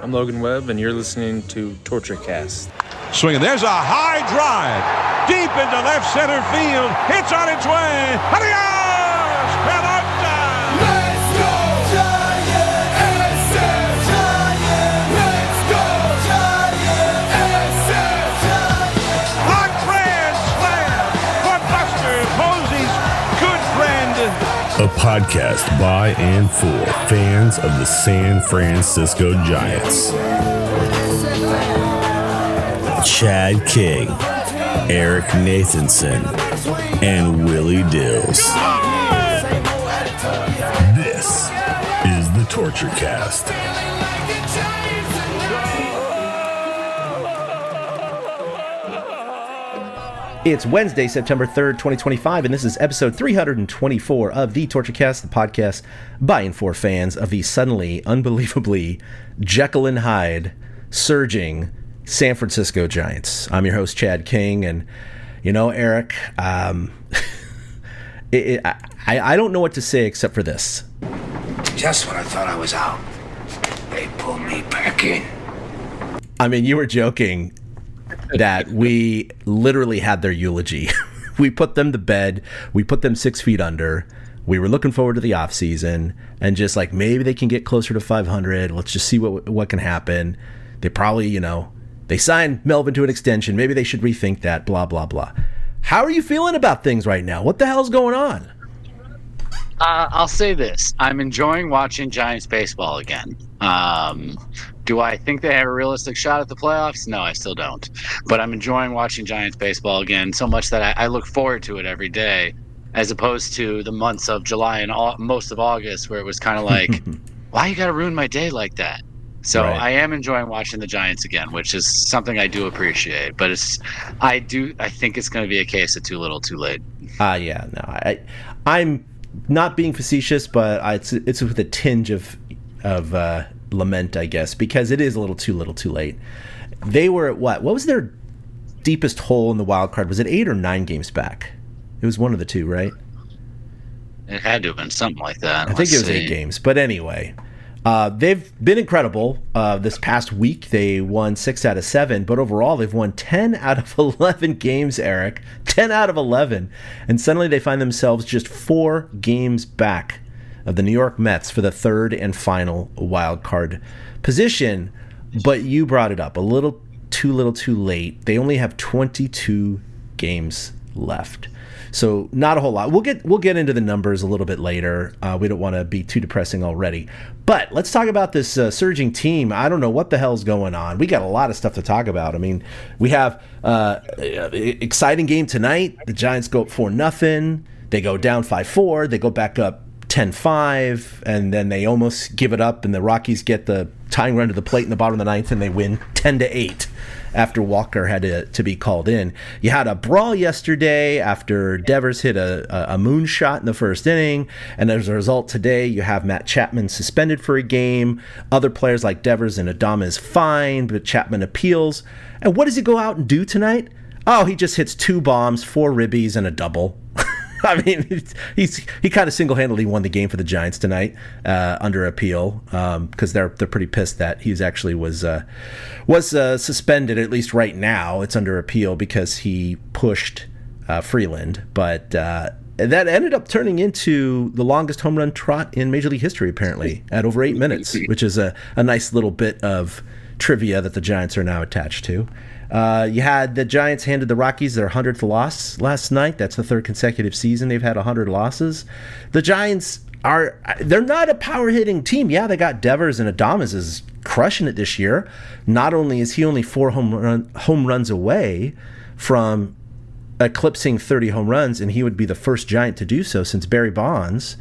I'm Logan Webb, and you're listening to TortureCast. Swinging. There's a high drive. Deep into left center field. It's on its way. Adios! Pelota! Let's go Giants! SF Giants! Let's go Giants! SF Giants! A grand slam for Buster Posey's good friend. A podcast by and for fans of the San Francisco Giants. Chad King, Eric Nathanson, and Willie Dills. This is the TortureCast. It's Wednesday, September 3rd, 2025, and this is episode 324 of the TortureCast, the podcast by and for fans of the suddenly, unbelievably Jekyll and Hyde surging San Francisco Giants. I'm your host, Chad King, and you know, Eric, I don't know what to say except for this. Just when I thought I was out, they pulled me back in. I mean, you were joking that we literally had their eulogy. We put them to bed. We put them 6 feet under. We were looking forward to the offseason and just like, maybe they can get closer to 500. Let's just see what can happen. They probably, they signed Melvin to an extension. Maybe they should rethink that, blah, blah, blah. How are you feeling about things right now? What the hell's going on? I'll say this. I'm enjoying watching Giants baseball again. Do I think they have a realistic shot at the playoffs? No, I still don't. But I'm enjoying watching Giants baseball again so much that I look forward to it every day, as opposed to the months of July and most of August where it was kind of like, why you got to ruin my day like that? So right. I am enjoying watching the Giants again, which is something I do appreciate. But I think it's going to be a case of too little, too late. Yeah, no, I'm not being facetious, but it's with a tinge of lament, I guess, because it is a little too late. They were at what was their deepest hole in the wild card? Was it 8 or 9 games back? It was one of the two, right? It had to have been something like that. I think it was 8 games, but anyway, they've been incredible. This past week they won 6 out of 7, but overall they've won 10 out of 11 games, Eric. 10 out of 11, and suddenly they find themselves just 4 games back of the New York Mets for the third and final wild card position. But you brought it up, a little too late. They only have 22 games left, so not a whole lot. We'll get into the numbers a little bit later. We don't want to be too depressing already, but let's talk about this surging team. I don't know what the hell's going on. We got a lot of stuff to talk about. I mean, we have exciting game tonight. The Giants go up 4-0. They go down 5-4. They go back up 10-5, and then they almost give it up, and the Rockies get the tying run to the plate in the bottom of the ninth, and they win 10-8 after Walker had to be called in. You had a brawl yesterday after Devers hit a moonshot in the first inning, and as a result today you have Matt Chapman suspended for a game. Other players like Devers and Adama is fined, but Chapman appeals. And what does he go out and do tonight? Oh, he just hits 2 bombs, 4 ribbies, and a double. I mean, he kind of single-handedly won the game for the Giants tonight under appeal, because they're pretty pissed that he actually was suspended. At least right now, it's under appeal because he pushed Freeland. But that ended up turning into the longest home run trot in Major League history, apparently, at over 8 minutes, which is a nice little bit of trivia that the Giants are now attached to. You had the Giants handed the Rockies their 100th loss last night. That's the 3rd consecutive season they've had 100 losses. The Giants they're not a power hitting team. Yeah, they got Devers, and Adames is crushing it this year. Not only is he only 4 home runs away from eclipsing 30 home runs, and he would be the first Giant to do so since Barry Bonds.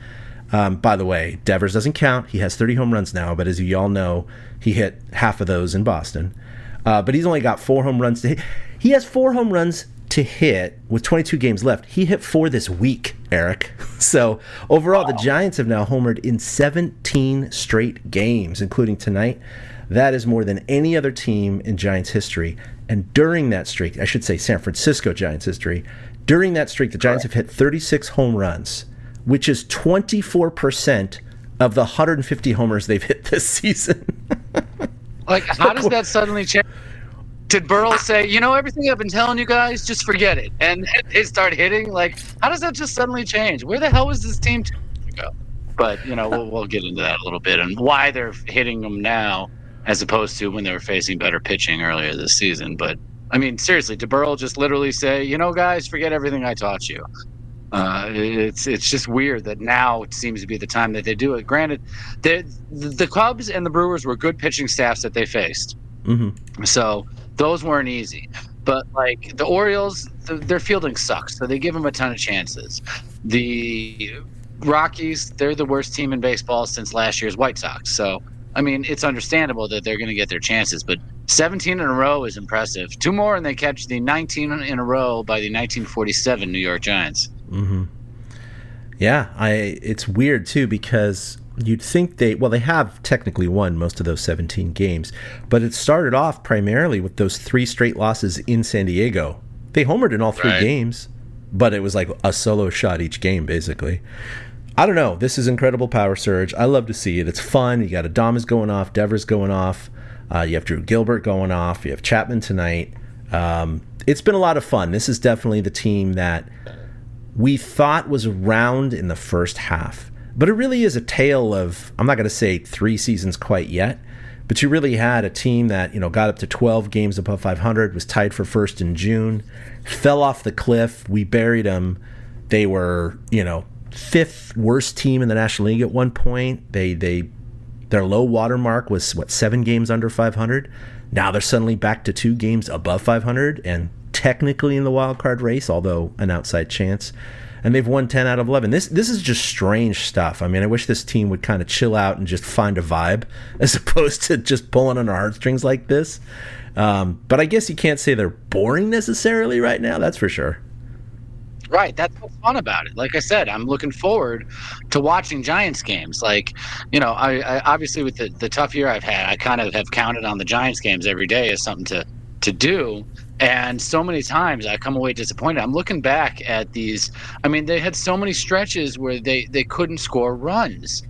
By the way, Devers doesn't count. He has 30 home runs now, but as you all know, he hit half of those in Boston. But he's only got 4 home runs to hit. He has 4 home runs to hit with 22 games left. He hit 4 this week, Eric. So overall, the Giants have now homered in 17 straight games, including tonight. That is more than any other team in Giants history. And during that streak, I should say San Francisco Giants history, during that streak, the Giants have hit 36 home runs, which is 24% of the 150 homers they've hit this season. Like, how does that suddenly change? Did Burrow say, everything I've been telling you guys, just forget it, and they start hitting? Like, how does that just suddenly change? Where the hell was this team 2 years ago? But we'll get into that a little bit and why they're hitting them now as opposed to when they were facing better pitching earlier this season. But I mean, seriously, did Burrow just literally say, guys, forget everything I taught you? It's just weird that now it seems to be the time that they do it. Granted, the Cubs and the Brewers were good pitching staffs that they faced. Mm-hmm. So those weren't easy. But like the Orioles, their fielding sucks, so they give them a ton of chances. The Rockies, they're the worst team in baseball since last year's White Sox. So, I mean, it's understandable that they're going to get their chances. But 17 in a row is impressive. 2 more and they catch the 19 in a row by the 1947 New York Giants. Mm-hmm. Yeah, it's weird, too, because you'd think they have technically won most of those 17 games, but it started off primarily with those 3 straight losses in San Diego. They homered in all 3 games, but it was like a solo shot each game, basically. I don't know. This is incredible power surge. I love to see it. It's fun. You got Adames going off, Devers going off. You have Drew Gilbert going off. You have Chapman tonight. It's been a lot of fun. This is definitely the team that we thought was around in the first half. But it really is a tale of, I'm not going to say 3 seasons quite yet, but you really had a team that, got up to 12 games above 500, was tied for first in June, fell off the cliff. We buried them. They were, 5th worst team in the National League at one point. Their low water mark was, 7 games under 500. Now they're suddenly back to 2 games above 500 and technically in the wild card race, although an outside chance. And they've won 10 out of 11. This is just strange stuff. I mean, I wish this team would kind of chill out and just find a vibe as opposed to just pulling on our heartstrings like this. But I guess you can't say they're boring necessarily right now. That's for sure. Right. That's what's fun about it. Like I said, I'm looking forward to watching Giants games. Like, I obviously with the tough year I've had, I kind of have counted on the Giants games every day as something to do. And so many times I come away disappointed. I'm looking back at these. I mean, they had so many stretches where they couldn't score runs.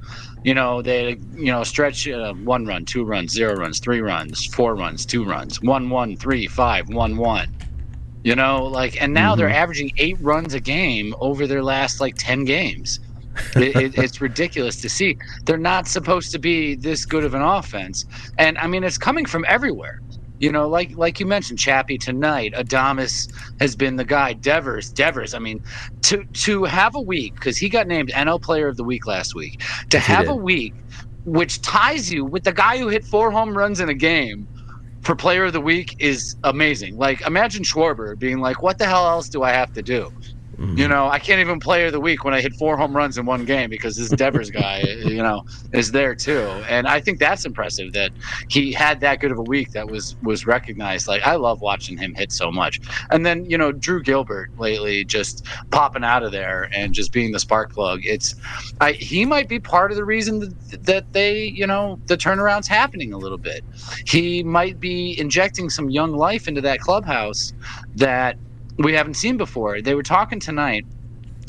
They stretch 1 run, 2 runs, 0 runs, 3 runs, 4 runs, 2 runs, 1-1, 3, 5, 1-1. And now they're averaging 8 runs a game over their last 10 games. It's ridiculous to see. They're not supposed to be this good of an offense. And I mean, it's coming from everywhere. Like you mentioned, Chappie tonight, Adames has been the guy. Devers. I mean, to have a week, because he got named NL Player of the Week last week, to have a week which ties you with the guy who hit 4 home runs in a game for Player of the Week is amazing. Like, imagine Schwarber being like, what the hell else do I have to do? Mm-hmm. I can't even Player of the Week when I hit 4 home runs in one game because this Devers guy, is there too. And I think that's impressive that he had that good of a week that was recognized. Like, I love watching him hit so much. And then, Drew Gilbert lately just popping out of there and just being the spark plug. He might be part of the reason that they, the turnaround's happening a little bit. He might be injecting some young life into that clubhouse that we haven't seen before. They were talking tonight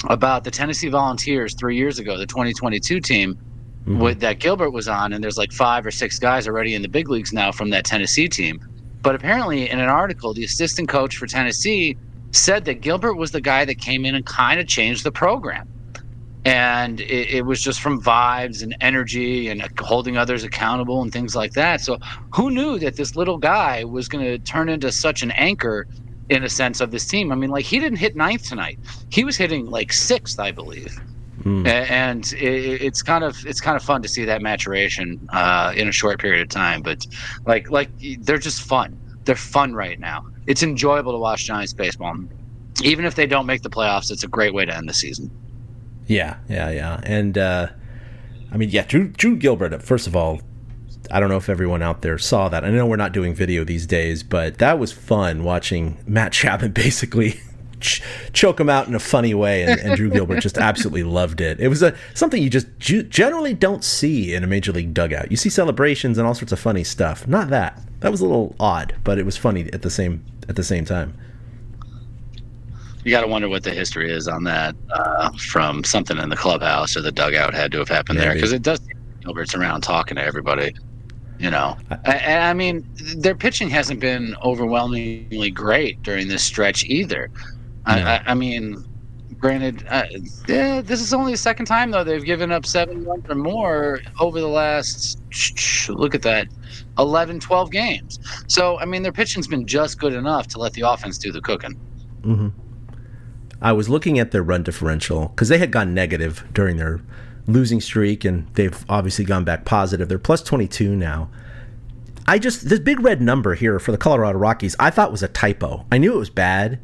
about the Tennessee Volunteers 3 years ago, the 2022 team that Gilbert was on, and there's 5 or 6 guys already in the big leagues now from that Tennessee team. But apparently in an article, the assistant coach for Tennessee said that Gilbert was the guy that came in and kind of changed the program. And it was just from vibes and energy and holding others accountable and things like that. So who knew that this little guy was going to turn into such an anchor in a sense of this team? I mean, he didn't hit 9th tonight. He was hitting 6th, I believe. And it's kind of fun to see that maturation in a short period of time. But they're just fun. They're fun right now. It's enjoyable to watch Giants baseball. Even if they don't make the playoffs, it's a great way to end the season. Yeah. And Drew Gilbert, first of all, I don't know if everyone out there saw that. I know we're not doing video these days, but that was fun watching Matt Chapman basically choke him out in a funny way, and Drew Gilbert just absolutely loved it. It was something you just generally don't see in a major league dugout. You see celebrations and all sorts of funny stuff. Not that. That was a little odd, but it was funny at the same time. You got to wonder what the history is on that from something in the clubhouse or the dugout had to have happened there, because it does seem like Gilbert's around talking to everybody. And I mean, their pitching hasn't been overwhelmingly great during this stretch either. I mean, granted, this is only the second time though they've given up 7 runs or more over the last look at that 11, 12 games. So I mean, their pitching's been just good enough to let the offense do the cooking. Mm-hmm. I was looking at their run differential because they had gone negative during their losing streak, and they've obviously gone back positive. They're plus 22 now. This big red number here for the Colorado Rockies, I thought was a typo. I knew it was bad.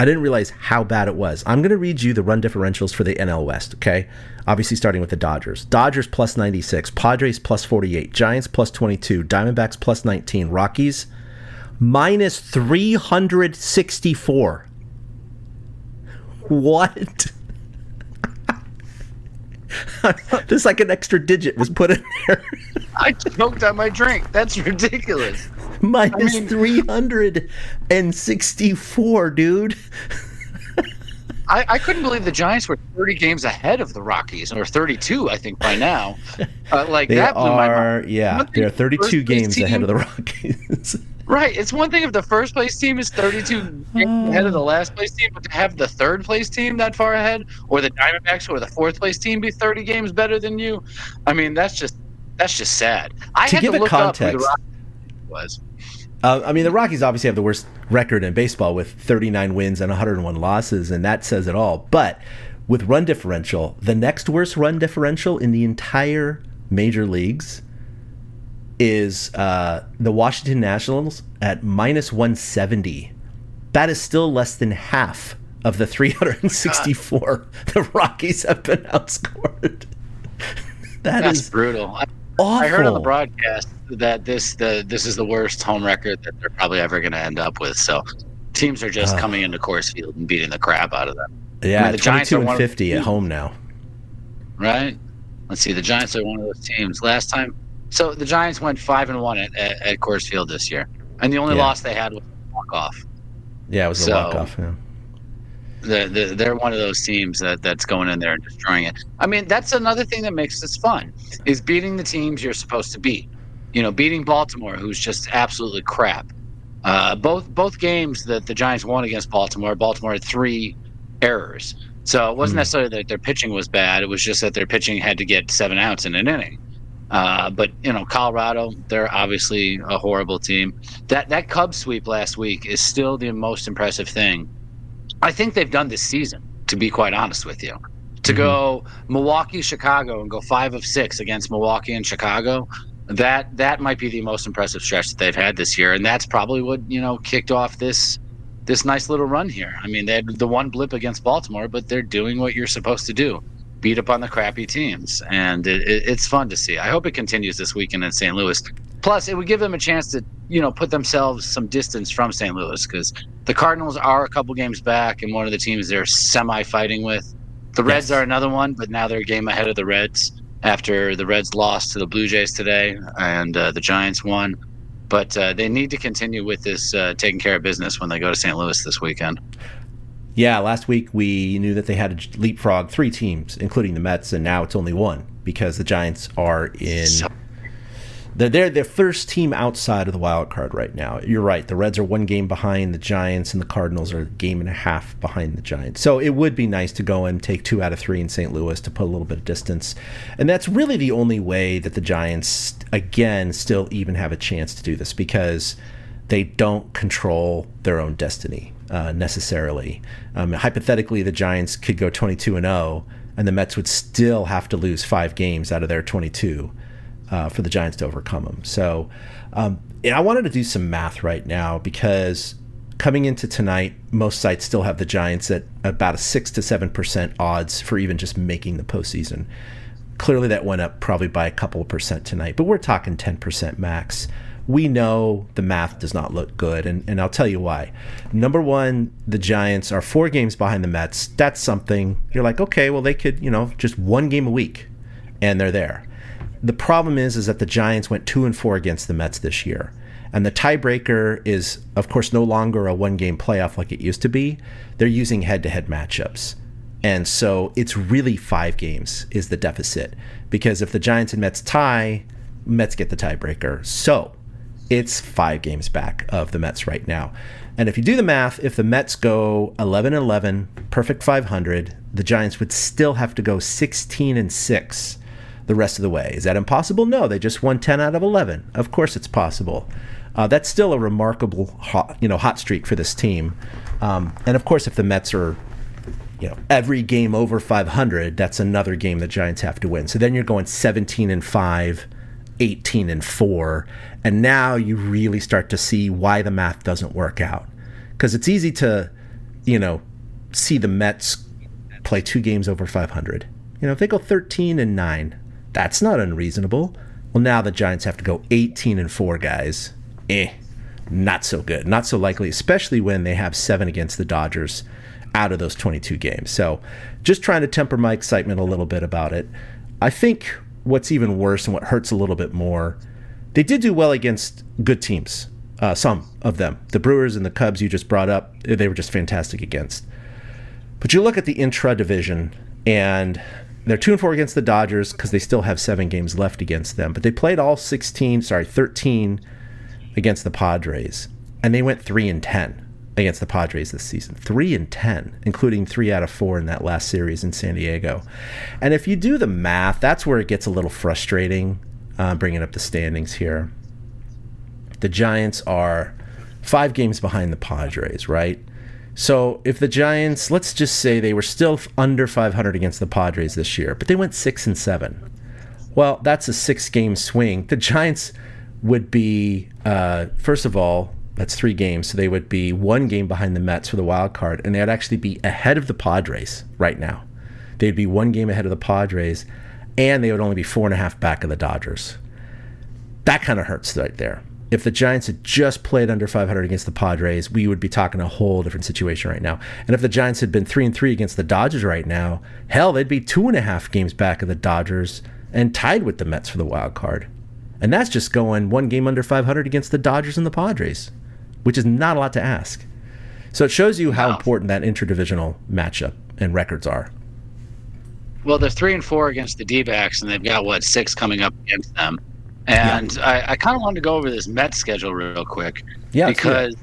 I didn't realize how bad it was. I'm going to read you the run differentials for the NL West, okay? Obviously starting with the Dodgers. Dodgers plus 96, Padres plus 48, Giants plus 22, Diamondbacks plus 19, Rockies minus 364. What? Just like an extra digit was put in there. I choked on my drink. That's ridiculous. Minus 364, dude. I couldn't believe the Giants were 30 games ahead of the Rockies, or 32, I think, by now. That blew my mind. Yeah, they're 32 games ahead of the Rockies. Right. It's one thing if the first place team is 32 games ahead of the last place team, but to have the third place team that far ahead, or the Diamondbacks or the fourth place team be 30 games better than you, I mean, that's just sad. I had to look up who the Rockies was. I mean, the Rockies obviously have the worst record in baseball with 39 wins and 101 losses, and that says it all. But with run differential, the next worst run differential in the entire major leagues is the Washington Nationals at minus 170. That is still less than half of the 364 the Rockies have been outscored. That's brutal. Awful. I heard on the broadcast that this is the worst home record that they're probably ever going to end up with. So teams are just coming into Coors Field and beating the crap out of them. Yeah, I mean, the Giants are 22-50 at home now. Right? Let's see. The Giants are one of those teams. Last time, so the Giants went 5-1 at Coors Field this year, and the only loss they had was a walk-off. Yeah, it was a walk-off. Yeah. They're one of those teams that's going in there and destroying it. I mean, that's another thing that makes this fun, is beating the teams you're supposed to beat. Beating Baltimore, who's just absolutely crap. Both games that the Giants won against Baltimore had 3 errors. So it wasn't necessarily that their pitching was bad. It was just that their pitching had to get 7 outs in an inning. But Colorado, they're obviously a horrible team. That Cubs sweep last week is still the most impressive thing I think they've done this season, to be quite honest with you. To go Milwaukee, Chicago, and go 5 of 6 against Milwaukee and Chicago, that might be the most impressive stretch that they've had this year, and that's probably what kicked off this nice little run here. I mean, they had the one blip against Baltimore, but they're doing what you're supposed to do: beat up on the crappy teams, and it's fun to see. I hope it continues this weekend in St. Louis. Plus, it would give them a chance to put themselves some distance from St. Louis, because the Cardinals are a couple games back and one of the teams they're semi-fighting with. The Reds are another one, but now they're a game ahead of the Reds after the Reds lost to the Blue Jays today and the Giants won. But they need to continue with this taking care of business when they go to St. Louis this weekend. Yeah, last week we knew that they had to leapfrog 3 teams, including the Mets, and now it's only 1 because the Giants are in... They're their first team outside of the wild card right now. You're right. The Reds are 1 game behind the Giants, and the Cardinals are a game and a half behind the Giants. So it would be nice to go and take 2 out of 3 in St. Louis to put a little bit of distance. And that's really the only way that the Giants, again, still even have a chance to do this, because they don't control their own destiny necessarily. Hypothetically, the Giants could go 22-0, and the Mets would still have to lose 5 games out of their 22. For the Giants to overcome them. So I wanted to do some math right now, because coming into tonight, most sites still have the Giants at about a 6 to 7% odds for even just making the postseason. Clearly that went up probably by a couple of percent tonight, but we're talking 10% max. We know the math does not look good, and I'll tell you why. Number one, the Giants are 4 games behind the Mets. That's something. You're like, okay, well, they could, just 1 game a week, and they're there. The problem is that the Giants went 2-4 against the Mets this year. And the tiebreaker is, of course, no longer a 1-game playoff like it used to be. They're using head-to-head matchups. And so it's really 5 games is the deficit. Because if the Giants and Mets tie, Mets get the tiebreaker. So it's 5 games back of the Mets right now. And if you do the math, if the Mets go 11-11, perfect 500, the Giants would still have to go 16-6 the rest of the way. Is that impossible? No, they just won 10 out of 11. Of course it's possible. That's still a remarkable hot streak for this team. And of course, if the Mets are every game over 500, that's another game the Giants have to win. So then you're going 17-5, 18-4, and now you really start to see why the math doesn't work out. Because it's easy to, see the Mets play 2 games over 500. If they go 13-9, that's not unreasonable. Well, now the Giants have to go 18-4, guys. Not so good. Not so likely, especially when they have 7 against the Dodgers out of those 22 games. So just trying to temper my excitement a little bit about it. I think what's even worse and what hurts a little bit more, they did do well against good teams. Some of them. The Brewers and the Cubs you just brought up, they were just fantastic against. But you look at the intra-division, and they're 2-4 against the Dodgers because they still have 7 games left against them. But they played all 13 against the Padres, and they went 3-10 against the Padres this season. 3-10, including 3 out of 4 in that last series in San Diego. And if you do the math, that's where it gets a little frustrating, bringing up the standings here. The Giants are 5 games behind the Padres, right? So if the Giants, let's just say they were still under 500 against the Padres this year, but they went 6-7. Well, that's a 6-game swing. The Giants would be, first of all, that's 3 games, so they would be 1 game behind the Mets for the wild card, and they'd actually be ahead of the Padres right now. They'd be 1 game ahead of the Padres, and they would only be 4.5 back of the Dodgers. That kind of hurts right there. If the Giants had just played under 500 against the Padres, we would be talking a whole different situation right now. And if the Giants had been 3-3 against the Dodgers right now, hell, they'd be 2.5 games back of the Dodgers and tied with the Mets for the wild card. And that's just going 1 game under 500 against the Dodgers and the Padres, which is not a lot to ask. So it shows you how important that interdivisional matchup and records are. Well, they're 3-4 against the D-backs, and they've got 6 coming up against them. And I kind of wanted to go over this Mets schedule real quick, because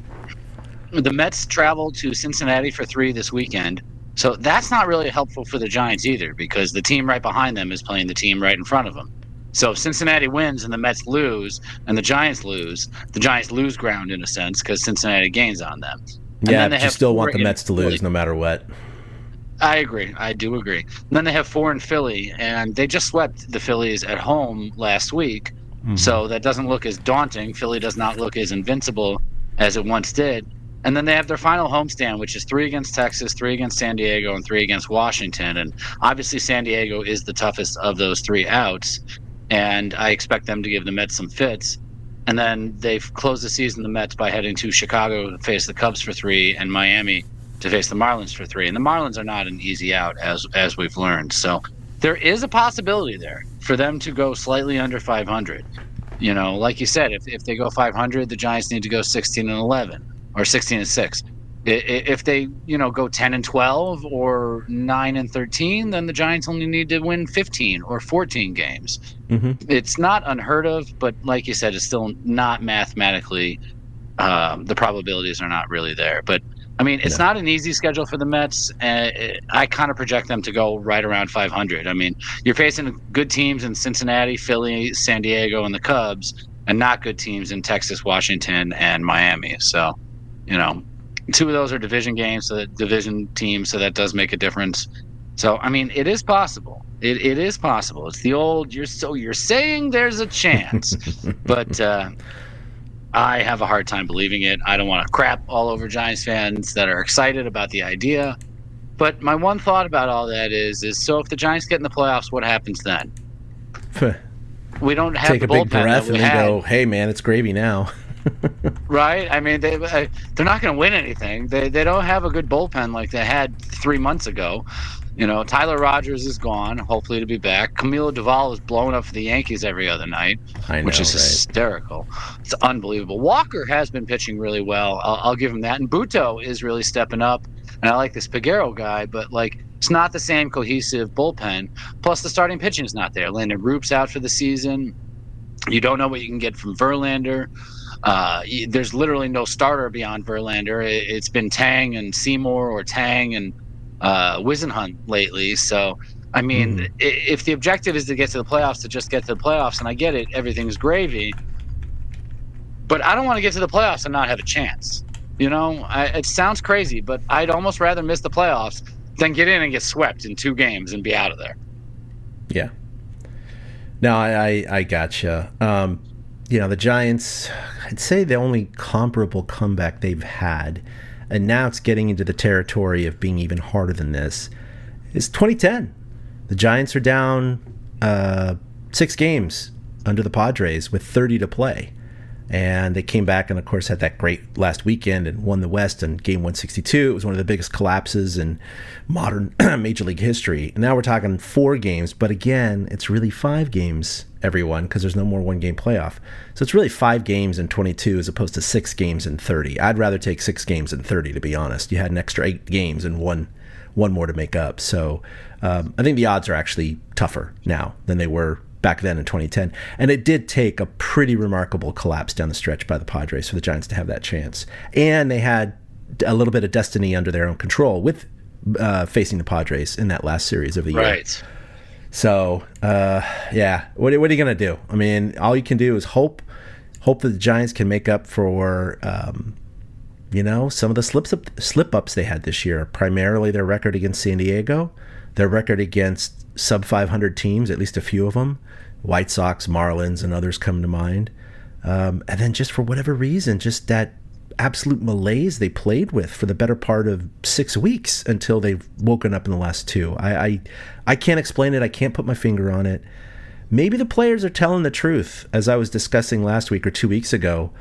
the Mets travel to Cincinnati for 3 this weekend. So that's not really helpful for the Giants either, because the team right behind them is playing the team right in front of them. So if Cincinnati wins and the Mets lose and the Giants lose ground in a sense, because Cincinnati gains on them. And but you still want the Mets to lose no matter what. I agree. I do agree. And then they have 4 in Philly, and they just swept the Phillies at home last week. Mm-hmm. So that doesn't look as daunting. Philly does not look as invincible as it once did. And then they have their final homestand, which is 3 against Texas, 3 against San Diego, and 3 against Washington. And obviously San Diego is the toughest of those 3 outs. And I expect them to give the Mets some fits. And then they've closed the season, the Mets, by heading to Chicago to face the Cubs for 3 and Miami to face the Marlins for 3. And the Marlins are not an easy out, as we've learned. So there is a possibility there for them to go slightly under 500. Like you said, if they go 500, the Giants need to go 16-11 or 16-6. If they, go 10-12 or 9-13, then the Giants only need to win 15 or 14 games. Mm-hmm. It's not unheard of, but like you said, it's still not mathematically. The probabilities are not really there. But I mean, it's not an easy schedule for the Mets. I kind of project them to go right around 500. I mean, you're facing good teams in Cincinnati, Philly, San Diego, and the Cubs, and not good teams in Texas, Washington, and Miami. So, 2 of those are division games, division teams, so that does make a difference. So, I mean, it is possible. It is possible. It's the old, you're saying there's a chance. But I have a hard time believing it. I don't want to crap all over Giants fans that are excited about the idea. But my one thought about all that is so if the Giants get in the playoffs, what happens then? We don't have take a big breath and then go, hey, man, it's gravy now. Right? I mean, they're not going to win anything. They don't have a good bullpen like they had 3 months ago. Tyler Rogers is gone, hopefully to be back. Camilo Doval is blowing up for the Yankees every other night, which is hysterical. It's unbelievable. Walker has been pitching really well. I'll give him that. And Buto is really stepping up. And I like this Peguero guy, but it's not the same cohesive bullpen. Plus, the starting pitching is not there. Landon Roop's out for the season. You don't know what you can get from Verlander. There's literally no starter beyond Verlander. It's been Tang and Seymour or Tang and Wisenhunt lately. So, I mean, if the objective is to get to the playoffs, to just get to the playoffs, and I get it, everything's gravy. But I don't want to get to the playoffs and not have a chance. It sounds crazy, but I'd almost rather miss the playoffs than get in and get swept in 2 games and be out of there. Yeah. No, I gotcha. The Giants, I'd say the only comparable comeback they've had, and now it's getting into the territory of being even harder than this, is 2010. The Giants are down 6 games under the Padres with 30 to play. And they came back and, of course, had that great last weekend and won the West in Game 162. It was one of the biggest collapses in modern Major League history. And now we're talking 4 games. But again, it's really 5 games, everyone, because there's no more one-game playoff. So it's really 5 games in 22 as opposed to 6 games in 30. I'd rather take 6 games in 30, to be honest. You had an extra 8 games and one more to make up. So I think the odds are actually tougher now than they were back then in 2010. And it did take a pretty remarkable collapse down the stretch by the Padres for the Giants to have that chance. And they had a little bit of destiny under their own control with facing the Padres in that last series of the year. Right. So, yeah, what are you going to do? I mean, all you can do is hope that the Giants can make up for, some of the slip-ups they had this year, primarily their record against San Diego, their record against sub-500 teams, at least a few of them, White Sox, Marlins, and others come to mind. And then just for whatever reason, just that absolute malaise they played with for the better part of 6 weeks until they've woken up in the last 2. I can't explain it. I can't put my finger on it. Maybe the players are telling the truth, as I was discussing last week or 2 weeks ago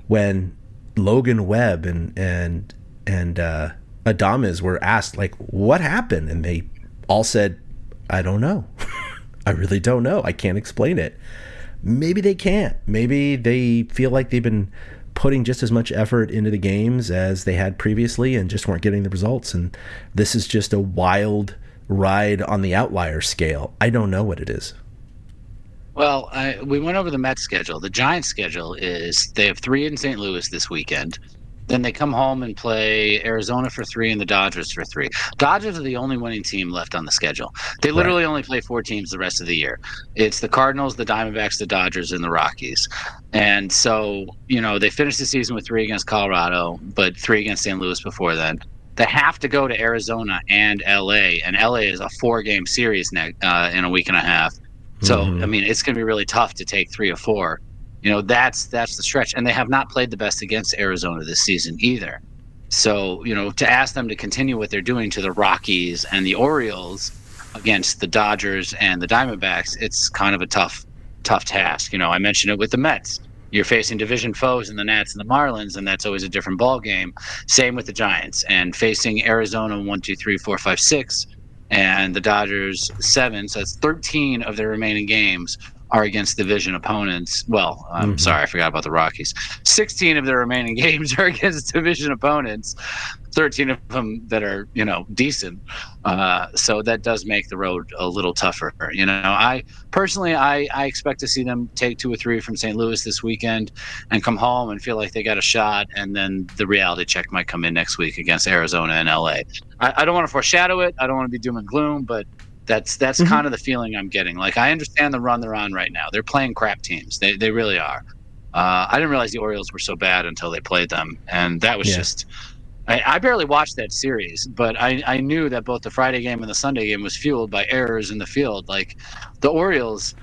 when Logan Webb and Adames were asked, like, what happened? And they all said, I don't know. I really don't know. I can't explain it. Maybe they can't. Maybe they feel like they've been putting just as much effort into the games as they had previously and just weren't getting the results. And this is just a wild ride on the outlier scale. I don't know what it is. Well, we went over the Mets schedule. The Giants schedule is they have 3 in St. Louis this weekend. Then they come home and play Arizona for 3 and the Dodgers for 3. Dodgers are the only winning team left on the schedule. They literally only play 4 teams the rest of the year. It's the Cardinals, the Diamondbacks, the Dodgers, and the Rockies. And so, they finished the season with 3 against Colorado, but 3 against St. Louis before then. They have to go to Arizona and LA, and LA is a 4-game series in a week and a half. So, I mean, it's going to be really tough to take 3 or 4. That's the stretch. And they have not played the best against Arizona this season either. So, to ask them to continue what they're doing to the Rockies and the Orioles against the Dodgers and the Diamondbacks, it's kind of a tough task. I mentioned it with the Mets. You're facing division foes in the Nats and the Marlins, and that's always a different ball game. Same with the Giants. And facing Arizona 1, 2, 3, 4, 5, 6, and the Dodgers 7. So that's 13 of their remaining games are against division opponents. Well, I'm sorry, I forgot about the Rockies. 16 of their remaining games are against division opponents, 13 of them that are, decent. So that does make the road a little tougher. I personally, I expect to see them take 2 or 3 from St. Louis this weekend and come home and feel like they got a shot. And then the reality check might come in next week against Arizona and LA. I don't want to foreshadow it. I don't want to be doom and gloom, but that's kind of the feeling I'm getting. Like, I understand the run they're on right now. They're playing crap teams. They really are. I didn't realize the Orioles were so bad until they played them. And that was just – I barely watched that series, but I knew that both the Friday game and the Sunday game was fueled by errors in the field. Like, the Orioles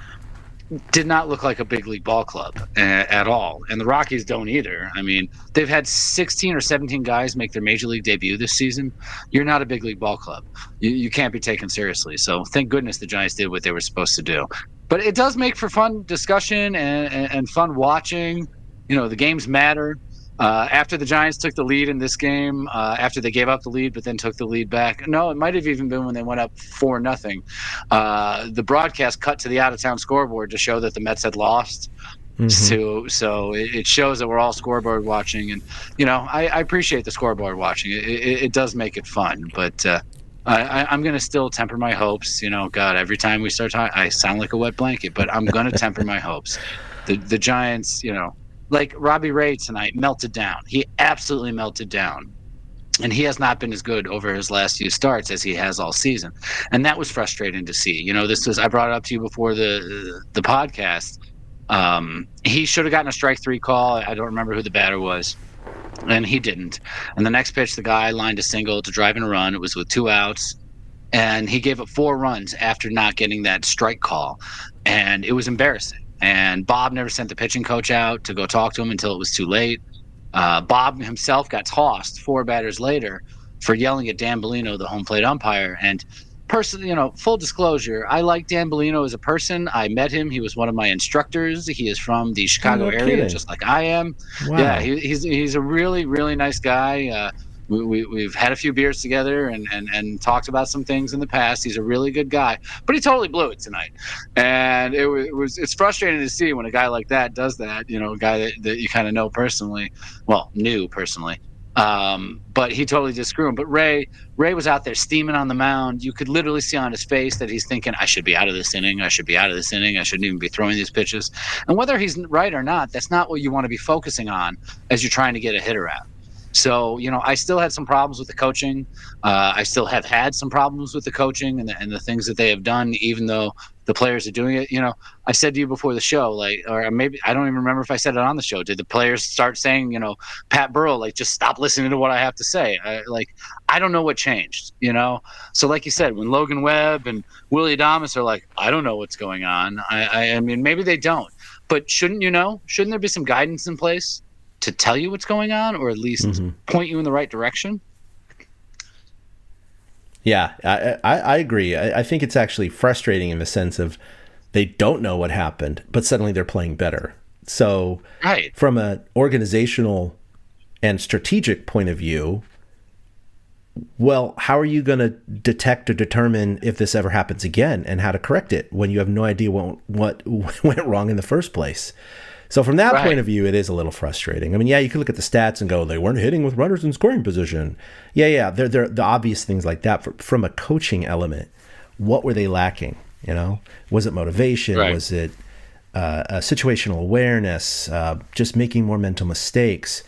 did not look like a big league ball club at all. And the Rockies don't either. I mean, they've had 16 or 17 guys make their major league debut this season. You're not a big league ball club. You can't be taken seriously. So thank goodness the Giants did what they were supposed to do. But it does make for fun discussion and fun watching. The games matter. After the Giants took the lead in this game, after they gave up the lead but then took the lead back. No, it might have even been when they went up 4-0. The broadcast cut to the out-of-town scoreboard to show that the Mets had lost. So it shows that we're all scoreboard watching. And, I appreciate the scoreboard watching. It does make it fun. But I'm going to still temper my hopes. God, every time we start talking, I sound like a wet blanket. But I'm going to temper my hopes. The Giants, like Robbie Ray tonight melted down. He absolutely melted down. And he has not been as good over his last few starts as he has all season. And that was frustrating to see. I brought it up to you before the podcast. He should have gotten a strike 3 call. I don't remember who the batter was. And he didn't. And the next pitch, the guy lined a single to drive in a run. It was with 2 outs. And he gave up 4 runs after not getting that strike call. And it was embarrassing. And Bob never sent the pitching coach out to go talk to him until it was too late. Bob himself got tossed 4 batters later for yelling at Dan Bellino, the home plate umpire. And personally, full disclosure, I like Dan Bellino as a person. I met him. He was one of my instructors. He is from the Chicago area, just like I am. Wow. Yeah, he's a really, really nice guy. We've had a few beers together and talked about some things in the past. He's a really good guy, but he totally blew it tonight. And it's frustrating to see when a guy like that does that, a guy that you kind of know personally, knew personally. But he totally did screw him. But Ray was out there steaming on the mound. You could literally see on his face that he's thinking, I should be out of this inning. I should be out of this inning. I shouldn't even be throwing these pitches. And whether he's right or not, that's not what you want to be focusing on as you're trying to get a hitter out. So, I still had some problems with the coaching. I still have had some problems with the coaching and the things that they have done, even though the players are doing it. I said to you before the show, or maybe I don't even remember if I said it on the show. Did the players start saying, Pat Burrell, just stop listening to what I have to say? I don't know what changed, So like you said, when Logan Webb and Willie Adames are like, I don't know what's going on. I mean, maybe they don't. But shouldn't you know? Shouldn't there be some guidance in place to tell you what's going on, or at least point you in the right direction? Yeah, I agree. I think it's actually frustrating in the sense of they don't know what happened, but suddenly they're playing better. So right. From an organizational and strategic point of view, well, how are you going to detect or determine if this ever happens again and how to correct it when you have no idea what went wrong in the first place? So from that point of view, it is a little frustrating. I mean, yeah, you could look at the stats and go, they weren't hitting with runners in scoring position. Yeah, they're the obvious things like that. From a coaching element, what were they lacking? Was it motivation? Right. Was it situational awareness? Just making more mental mistakes?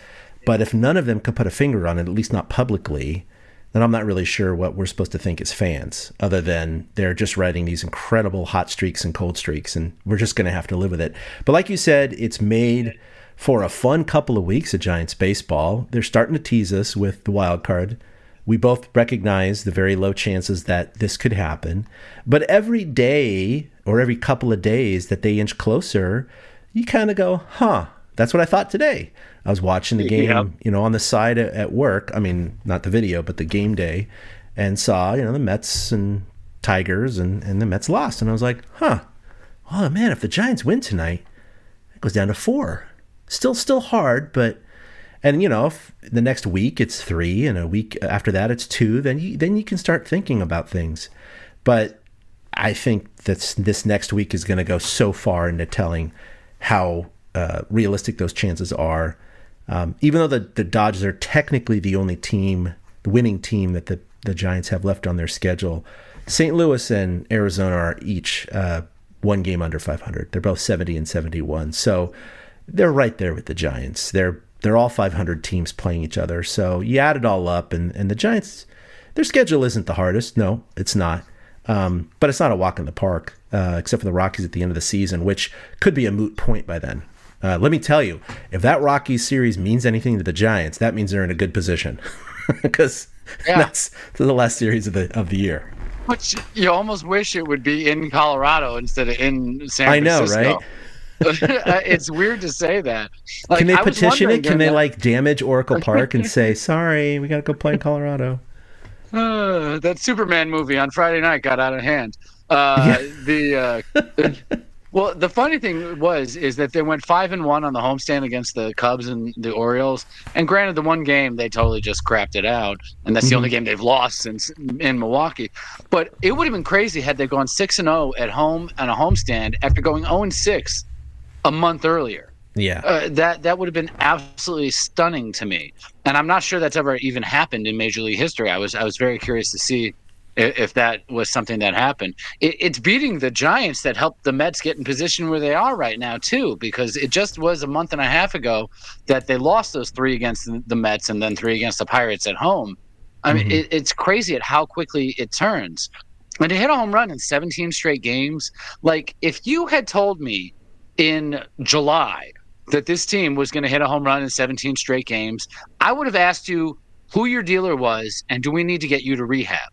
But if none of them could put a finger on it, at least not publicly, then I'm not really sure what we're supposed to think as fans, other than they're just riding these incredible hot streaks and cold streaks, and we're just going to have to live with it. But like you said, it's made for a fun couple of weeks of Giants baseball. They're starting to tease us with the wild card. We both recognize the very low chances that this could happen. But every day or every couple of days that they inch closer, you kind of go, that's what I thought today. I was watching the game, on the side at work. I mean, not the video, but the game day, and saw, the Mets and Tigers, and the Mets lost. And I was like, oh, man, if the Giants win tonight, it goes down to 4. Still hard, but, and, if the next week it's 3, and a week after that it's 2, then you can start thinking about things. But I think that this next week is going to go so far into telling how realistic those chances are. Even though the Dodgers are technically the only winning team that the Giants have left on their schedule, St. Louis and Arizona are each 1 game under 500. They're both 70 and 71. So they're right there with the Giants. They're all 500 teams playing each other. So you add it all up, and the Giants, their schedule isn't the hardest. No, it's not. But it's not a walk in the park, except for the Rockies at the end of the season, which could be a moot point by then. Let me tell you, if that Rockies series means anything to the Giants, that means they're in a good position, because that's the last series of the year. But you almost wish it would be in Colorado instead of in San Francisco. I know, right? It's weird to say that. Can they petition it? Can they damage Oracle Park and say, sorry, we got to go play in Colorado? That Superman movie on Friday night got out of hand. Well, the funny thing is that they went 5-1 on the homestand against the Cubs and the Orioles. And granted, the one game they totally just crapped it out, and that's the only game they've lost since in Milwaukee. But it would have been crazy had they gone 6-0 at home on a homestand after going 0-6 a month earlier. Yeah, that would have been absolutely stunning to me, and I'm not sure that's ever even happened in Major League history. I was very curious to see if that was something that happened. It's beating the Giants that helped the Mets get in position where they are right now, too, because it just was a month and a half ago that they lost those 3 against the Mets and then 3 against the Pirates at home. I mean, it's crazy at how quickly it turns. And to hit a home run in 17 straight games, like if you had told me in July that this team was going to hit a home run in 17 straight games, I would have asked you who your dealer was and do we need to get you to rehab?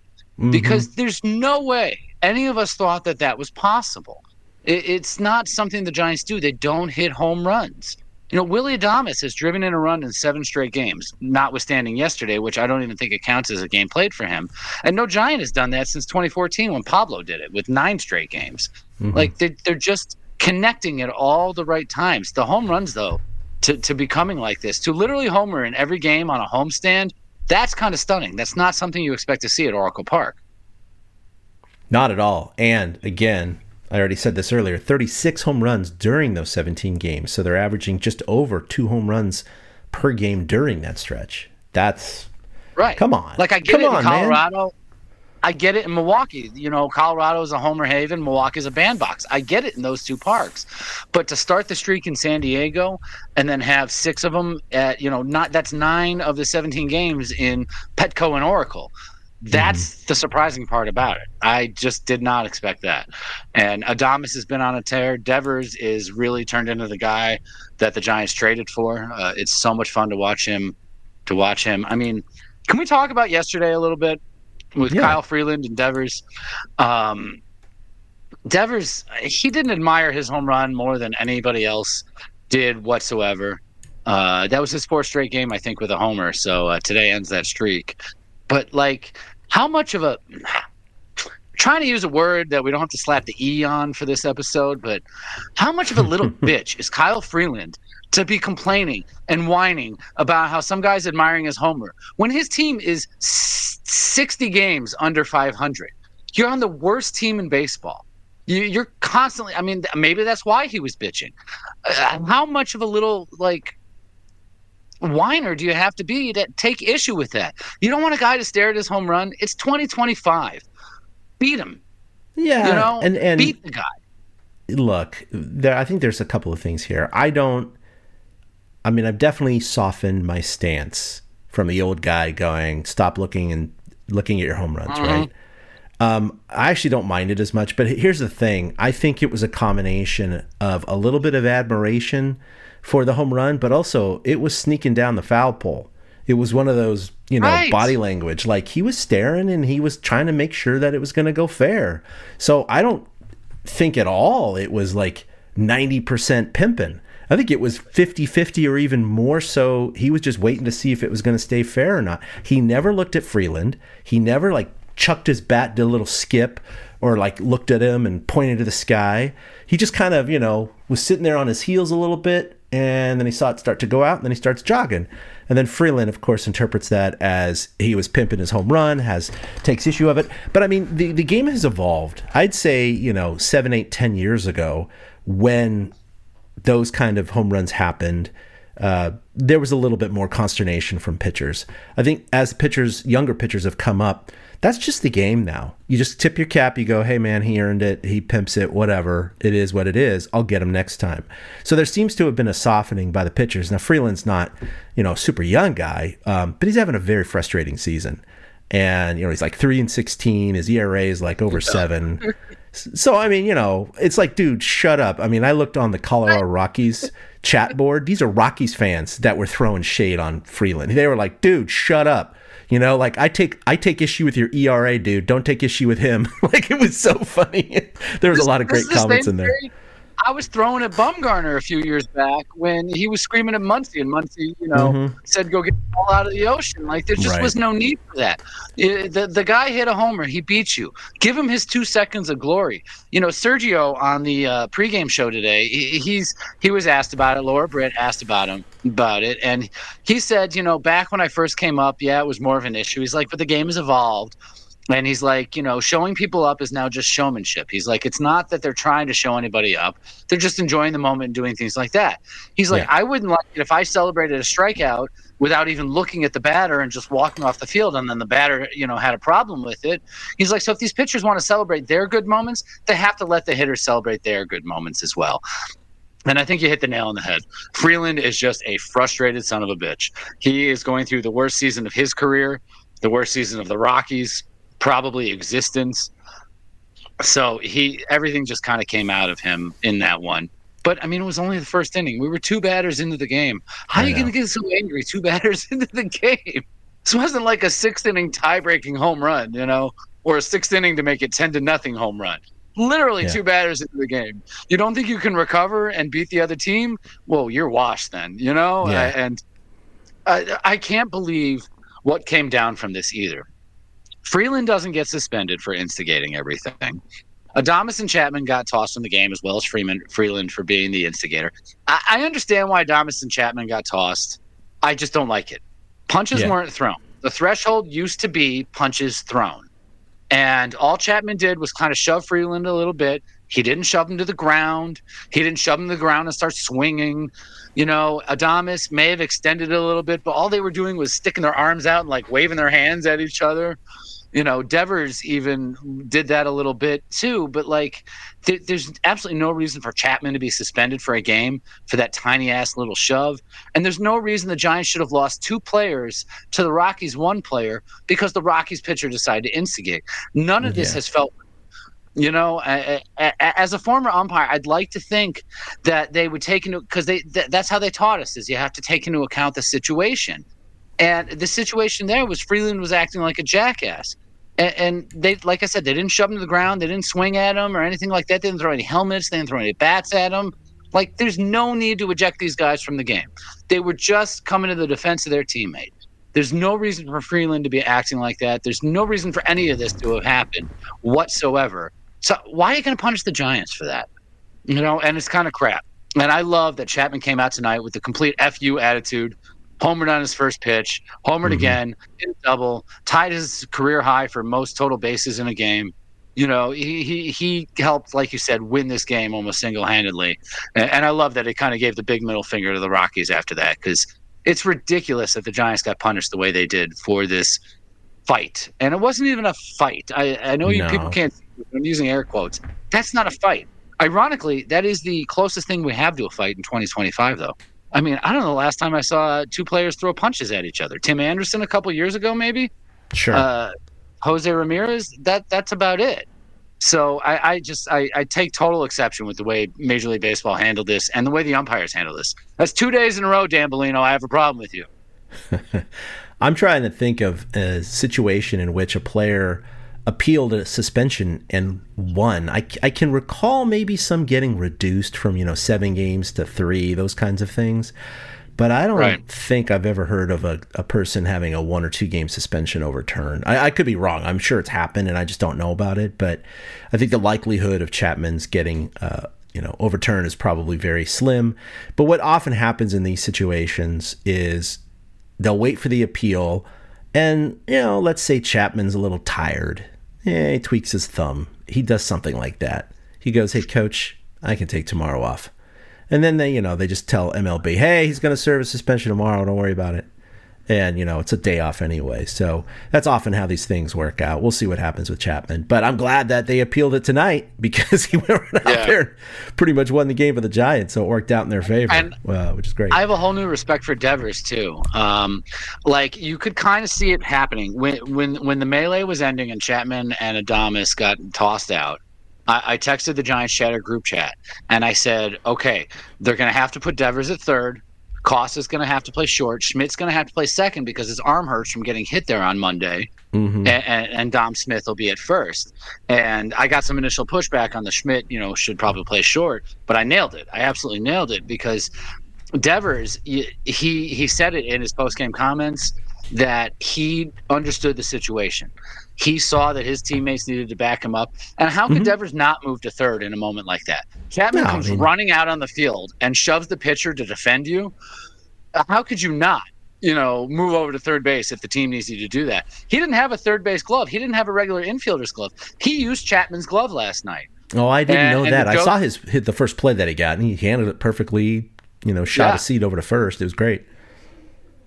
Because there's no way any of us thought that that was possible. It's not something the Giants do. They don't hit home runs. You know, Willie Adames has driven in a run in 7 straight games, notwithstanding yesterday, which I don't even think it counts as a game played for him. And no Giant has done that since 2014 when Pablo did it with 9 straight games. Like they're just connecting at all the right times. The home runs, though, to becoming like this, to literally homer in every game on a homestand, that's kind of stunning. That's not something you expect to see at Oracle Park. Not at all. And again, I already said this earlier, 36 home runs during those 17 games. So they're averaging just over 2 home runs per game during that stretch. That's right. Come on. Like I get it in Colorado. Man. I get it in Milwaukee. You know, Colorado is a homer haven. Milwaukee is a bandbox. I get it in those 2 parks. But to start the streak in San Diego and then have 6 of them at, that's 9 of the 17 games in Petco and Oracle. That's the surprising part about it. I just did not expect that. And Adames has been on a tear. Devers is really turned into the guy that the Giants traded for. It's so much fun to watch him. I mean, can we talk about yesterday a little bit with Kyle Freeland and Devers? Devers, he didn't admire his home run more than anybody else did whatsoever. That was his 4th straight game, I think, with a homer. So today ends that streak. But like, how much of a trying to use a word that we don't have to slap the E on for this episode, but how much of a little bitch is Kyle Freeland to be complaining and whining about how some guy's admiring his homer when his team is 60 games under 500? You're on the worst team in baseball. You're constantly, I mean, maybe that's why he was bitching. How much of a little, like, whiner do you have to be to take issue with that? You don't want a guy to stare at his home run. It's 2025. Beat him. Yeah, and beat the guy. Look, I think there's a couple of things here. I've definitely softened my stance from the old guy going, stop looking at your home runs, right? I actually don't mind it as much, but here's the thing. I think it was a combination of a little bit of admiration for the home run, but also it was sneaking down the foul pole. It was one of those, right. Body language. Like he was staring and he was trying to make sure that it was going to go fair. So I don't think at all it was like 90% pimping. I think it was 50-50 or even more so. He was just waiting to see if it was going to stay fair or not. He never looked at Freeland. He never like chucked his bat, did a little skip, or like looked at him and pointed to the sky. He just kind of, was sitting there on his heels a little bit. And then he saw it start to go out, and then he starts jogging. And then Freeland, of course, interprets that as he was pimping his home run, takes issue of it. But I mean, the game has evolved. I'd say, 7, 8, 10 years ago, when those kind of home runs happened, there was a little bit more consternation from pitchers. I think as younger pitchers have come up, that's just the game now. You just tip your cap, you go, hey man, he earned it, he pimps it, whatever, it is what it is, I'll get him next time. So there seems to have been a softening by the pitchers. Now Freeland's not, a super young guy, but he's having a very frustrating season. And, he's like 3-16, his ERA is like over 7. So, I mean, it's like, dude, shut up. I mean, I looked on the Colorado Rockies chat board. These are Rockies fans that were throwing shade on Freeland. They were like, dude, shut up. Like I take issue with your ERA, dude. Don't take issue with him. Like it was so funny. There was a lot of great comments in there. I was throwing at Bumgarner a few years back when he was screaming at Muncy, and Muncy, said, go get the ball out of the ocean. Like, there just was no need for that. The guy hit a homer. He beat you. Give him his 2 seconds of glory. Sergio on the pregame show today, he was asked about it. Laura Britt asked about it, and he said, back when I first came up, it was more of an issue. He's like, but the game has evolved. And he's like, showing people up is now just showmanship. He's like, it's not that they're trying to show anybody up. They're just enjoying the moment and doing things like that. He's like, I wouldn't like it if I celebrated a strikeout without even looking at the batter and just walking off the field, and then the batter, had a problem with it. He's like, so if these pitchers want to celebrate their good moments, they have to let the hitters celebrate their good moments as well. And I think you hit the nail on the head. Freeland is just a frustrated son of a bitch. He is going through the worst season of his career, the worst season of the Rockies' probably existence. So everything just kind of came out of him in that one. But I mean, it was only the first inning. We were 2 batters into the game. How are you going to get so angry 2 batters into the game? This wasn't like a 6th inning tie-breaking home run, or a 6th inning to make it 10-0 home run. Literally 2 batters into the game. You don't think you can recover and beat the other team? Well, you're washed then, And I can't believe what came down from this either. Freeland doesn't get suspended for instigating everything. Adames and Chapman got tossed from the game, as well as Freeland for being the instigator. I understand why Adames and Chapman got tossed. I just don't like it. Punches weren't thrown. The threshold used to be punches thrown. And all Chapman did was kind of shove Freeland a little bit. He didn't shove him to the ground. He didn't shove him to the ground and start swinging. Adames may have extended it a little bit, but all they were doing was sticking their arms out and like waving their hands at each other. Devers even did that a little bit too, but there's absolutely no reason for Chapman to be suspended for a game for that tiny ass little shove. And there's no reason the Giants should have lost 2 players to the Rockies 1 player because the Rockies pitcher decided to instigate. None of this has felt, as a former umpire, I'd like to think that they would take into, because that's how they taught us, is you have to take into account the situation. And the situation there was Freeland was acting like a jackass. And they, like I said, they didn't shove him to the ground. They didn't swing at him or anything like that. They didn't throw any helmets. They didn't throw any bats at him. There's no need to eject these guys from the game. They were just coming to the defense of their teammate. There's no reason for Freeland to be acting like that. There's no reason for any of this to have happened whatsoever. So why are you going to punish the Giants for that? And it's kind of crap. And I love that Chapman came out tonight with the complete FU attitude. Homered on his first pitch, homered again, hit a double, tied his career high for most total bases in a game. He helped, like you said, win this game almost single-handedly. And I love that it kind of gave the big middle finger to the Rockies after that, because it's ridiculous that the Giants got punished the way they did for this fight. And it wasn't even a fight. I know you people can't see it, I'm using air quotes. That's not a fight. Ironically, that is the closest thing we have to a fight in 2025, though. I mean, I don't know the last time I saw 2 players throw punches at each other. Tim Anderson a couple years ago, maybe? Sure. Jose Ramirez, that's about it. So I take total exception with the way Major League Baseball handled this and the way the umpires handle this. That's 2 days in a row, Dan Bellino. I have a problem with you. I'm trying to think of a situation in which a player appealed a suspension and won. I can recall maybe some getting reduced from 7 games to 3, those kinds of things. But I don't think I've ever heard of a person having a 1 or 2 game suspension overturned. I could be wrong. I'm sure it's happened and I just don't know about it. But I think the likelihood of Chapman's getting overturned is probably very slim. But what often happens in these situations is they'll wait for the appeal, and let's say Chapman's a little tired. He tweaks his thumb. He does something like that. He goes, "Hey, coach, I can take tomorrow off." And then they just tell MLB, "Hey, he's going to serve a suspension tomorrow. Don't worry about it." And, it's a day off anyway. So that's often how these things work out. We'll see what happens with Chapman. But I'm glad that they appealed it tonight because he went out there and pretty much won the game for the Giants. So it worked out in their favor, which is great. I have a whole new respect for Devers, too. You could kind of see it happening. When the melee was ending and Chapman and Adames got tossed out, I texted the Giants Chatter group chat, and I said, okay, they're going to have to put Devers at third. Costa's going to have to play short. Schmidt's going to have to play second because his arm hurts from getting hit there on Monday. And Dom Smith will be at first. And I got some initial pushback on the Schmidt, should probably play short. But I nailed it. I absolutely nailed it because Devers, he said it in his post-game comments that he understood the situation. He saw that his teammates needed to back him up. And how could Devers not move to third in a moment like that? Chapman comes running out on the field and shoves the pitcher to defend you. How could you not? move over to third base if the team needs you to do that. He didn't have a third base glove. He didn't have a regular infielder's glove. He used Chapman's glove last night. Oh, I didn't know that. I saw the first play that he got, and he handled it perfectly. Shot a seat over to first. It was great.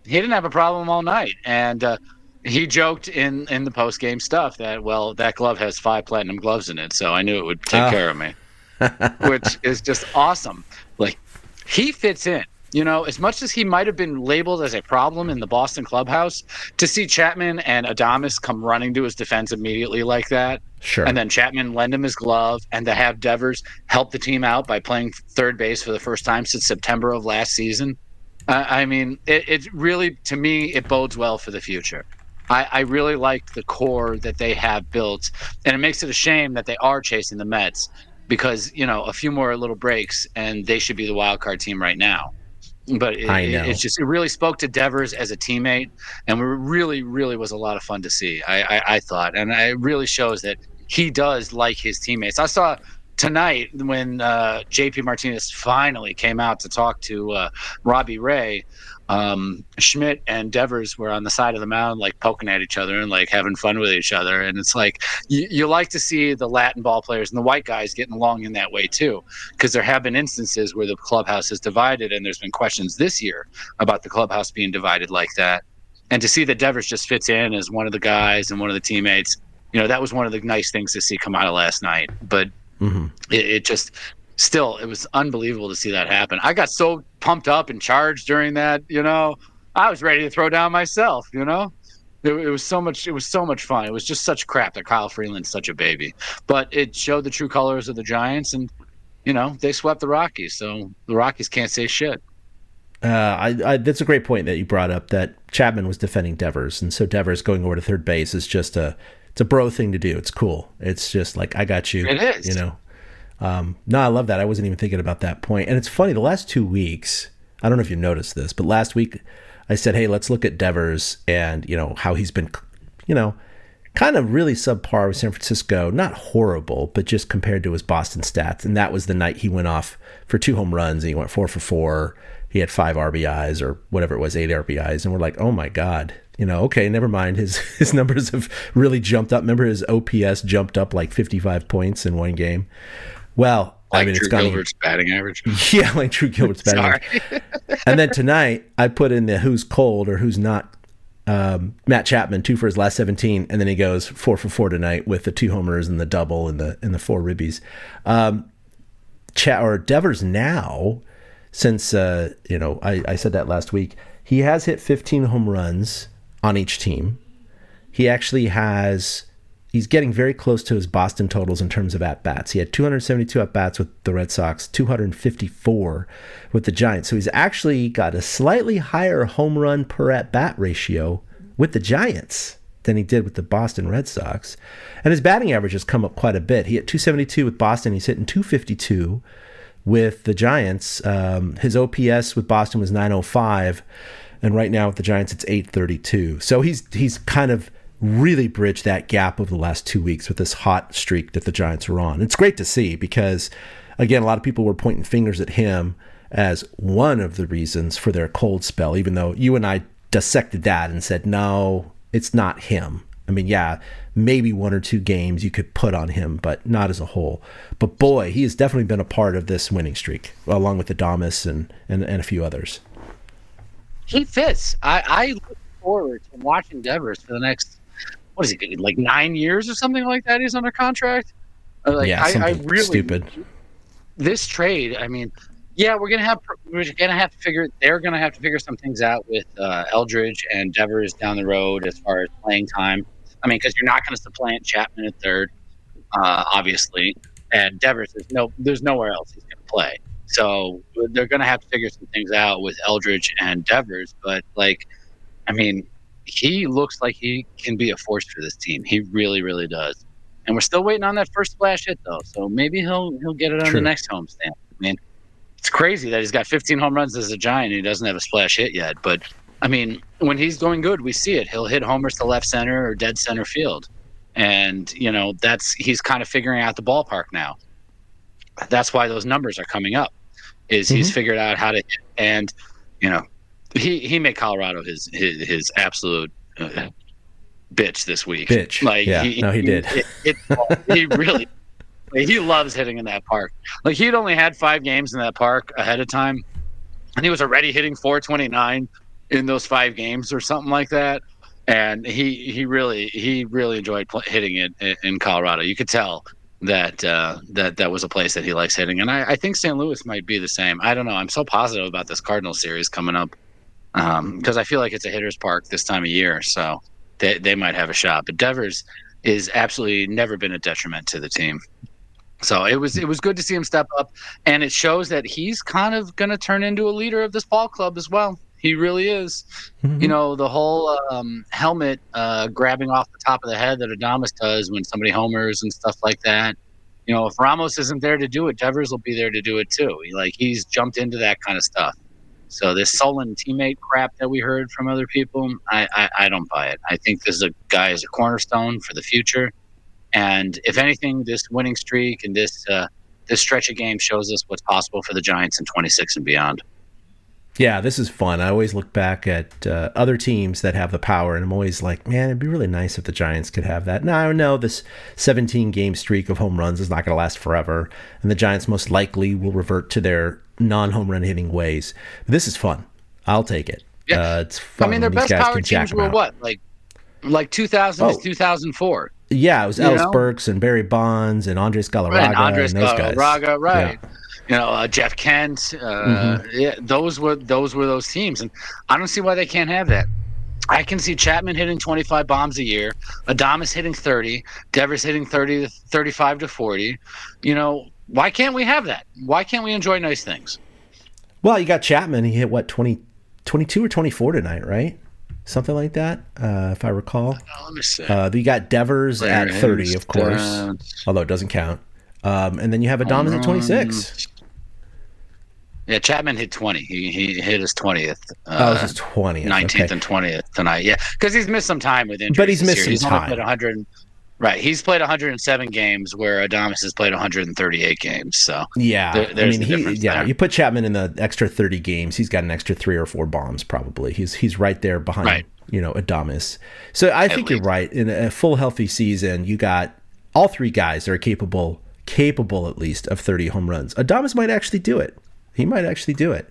He didn't have a problem all night, and he joked in the post game stuff that that glove has 5 platinum gloves in it, so I knew it would take care of me, which is just awesome. Like, he fits in. As much as he might have been labeled as a problem in the Boston clubhouse, to see Chapman and Adames come running to his defense immediately like that, sure, and then Chapman lend him his glove, and to have Devers help the team out by playing third base for the first time since September of last season, it really, to me, it bodes well for the future. I really like the core that they have built, and it makes it a shame that they are chasing the Mets because, a few more little breaks, and they should be the wild card team right now. But it really spoke to Devers as a teammate, and it really, really was a lot of fun to see. I thought, and it really shows that he does like his teammates. I saw tonight when JP Martinez finally came out to talk to Robbie Ray. Schmidt and Devers were on the side of the mound, like poking at each other and like having fun with each other. And it's like, you like to see the Latin ball players and the white guys getting along in that way too, because there have been instances where the clubhouse is divided, and there's been questions this year about the clubhouse being divided like that. And to see that Devers just fits in as one of the guys and one of the teammates, that was one of the nice things to see come out of last night. But it just... Still, it was unbelievable to see that happen. I got so pumped up and charged during that, I was ready to throw down myself, It was so much fun. It was just such crap that Kyle Freeland's such a baby. But it showed the true colors of the Giants, and, they swept the Rockies, so the Rockies can't say shit. That's a great point that you brought up, that Chapman was defending Devers, and so Devers going over to third base is just it's a bro thing to do. It's cool. It's just like, I got you. It is. No, I love that. I wasn't even thinking about that point. And it's funny, the last 2 weeks, I don't know if you noticed this, but last week I said, hey, let's look at Devers and, how he's been, kind of really subpar with San Francisco. Not horrible, but just compared to his Boston stats. And that was the night he went off for 2 home runs and he went 4 for 4. He had 5 RBIs or whatever it was, 8 RBIs. And we're like, oh my God, okay, never mind. His numbers have really jumped up. Remember, his OPS jumped up like 55 points in one game. Well, it's gone. Gilbert's batting average. Yeah, like Drew Gilbert's batting average. And then tonight, I put in the who's cold or who's not. Matt Chapman, 2 for his last 17, and then he goes 4 for 4 tonight with the 2 homers and the double and the 4 ribbies. Devers now, since I said that last week, he has hit 15 home runs on each team. He actually he's getting very close to his Boston totals in terms of at-bats. He had 272 at-bats with the Red Sox, 254 with the Giants. So he's actually got a slightly higher home run per at-bat ratio with the Giants than he did with the Boston Red Sox. And his batting average has come up quite a bit. He hit 272 with Boston. He's hitting 252 with the Giants. His OPS with Boston was 905, and right now with the Giants it's 832. So he's kind of really bridged that gap over the last 2 weeks with this hot streak that the Giants are on. It's great to see because, again, a lot of people were pointing fingers at him as one of the reasons for their cold spell, even though you and I dissected that and said, no, it's not him. I mean, yeah, maybe 1 or 2 games you could put on him, but not as a whole. But boy, he has definitely been a part of this winning streak, along with Adames and a few others. He fits. I look forward to watching Devers for the next, what is he, like 9 years or something like that? He's under contract. Yeah, I really stupid. This trade, I mean, yeah, they're gonna have to figure some things out with Eldridge and Devers down the road as far as playing time. I mean, because you're not going to supplant Chapman at third, obviously, and Devers there's nowhere else he's going to play. So they're going to have to figure some things out with Eldridge and Devers. But I mean, he looks like he can be a force for this team. He really, really does. And we're still waiting on that first splash hit, though. So maybe he'll get it on the next homestand. I mean, it's crazy that he's got 15 home runs as a Giant and he doesn't have a splash hit yet. But, I mean, when he's going good, we see it. He'll hit homers to left center or dead center field. And, he's kind of figuring out the ballpark now. That's why those numbers are coming up, is he's figured out how to hit. And, he made Colorado his absolute bitch this week. Bitch. Like yeah. He did. He really he loves hitting in that park. Like he'd only had 5 games in that park ahead of time, and he was already hitting 429 in those 5 games or something like that. And he really enjoyed hitting it in Colorado. You could tell that that was a place that he likes hitting, and I think St. Louis might be the same. I don't know. I'm so positive about this Cardinals series coming up because I feel like it's a hitter's park this time of year, so they might have a shot. But Devers is absolutely never been a detriment to the team. So it was good to see him step up, and it shows that he's kind of going to turn into a leader of this ball club as well. He really is. Mm-hmm. You know, the whole helmet grabbing off the top of the head that Adames does when somebody homers and stuff like that. You know, if Ramos isn't there to do it, Devers will be there to do it too. He's jumped into that kind of stuff. So this sullen teammate crap that we heard from other people, I don't buy it. I think this is a guy is a cornerstone for the future. And if anything, this winning streak and this stretch of games shows us what's possible for the Giants in 26 and beyond. Yeah, this is fun. I always look back at other teams that have the power, and I'm always like, man, it'd be really nice if the Giants could have that. Now, I know this 17-game streak of home runs is not going to last forever, and the Giants most likely will revert to their non-home run hitting ways. But this is fun. I'll take it. Yeah. It's fun. I mean, their best power teams were what? Like 2000 to 2004. Yeah, it was Ellis Burks and Barry Bonds and Andres Galarraga and those guys. Right. Yeah. You know, Jeff Kent. Yeah, those were those teams, and I don't see why they can't have that. I can see Chapman hitting 25 bombs a year, Adames hitting 30, Devers hitting 30 to 35 to 40. You know, why can't we have that? Why can't we enjoy nice things? Well, you got Chapman. He hit, 22 or 24 tonight, right? Something like that, if I recall. Let me see. You got Devers at 30, of course, although it doesn't count. And then you have Adames at 26. Yeah, Chapman hit 20. He hit his 20th. It was his 20th. 19th and 20th tonight. Yeah, because he's missed some time with injuries. But he's missed some time. Played 100. Right, he's played 107 games, where Adames has played 138 games. So yeah, there's the difference there. You put Chapman in the extra 30 games, he's got an extra 3 or 4 bombs probably. He's right there behind Adames. So I think you're right. In a full healthy season, you got all 3 guys that are capable at least of 30 home runs. Adames might actually do it. He might actually do it.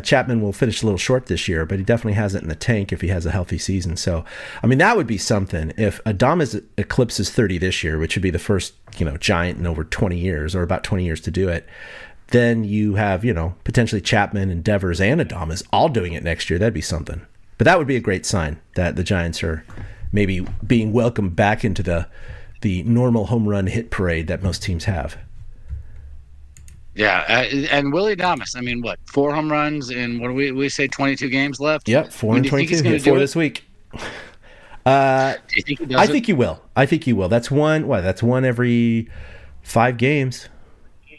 Chapman will finish a little short this year, but he definitely has it in the tank if he has a healthy season. So, I mean, that would be something. If Adames eclipses 30 this year, which would be the first, Giant in over 20 years, or about 20 years to do it, then you have, potentially Chapman and Devers and Adames all doing it next year. That'd be something. But that would be a great sign that the Giants are maybe being welcomed back into the normal home run hit parade that most teams have. Yeah, and Willie Adames, I mean, 4 home runs in, what do we say, 22 games left? Yep, 4 and 22. Hit 4 this week. Do you think he does I think he will. That's one. That's one every 5 games,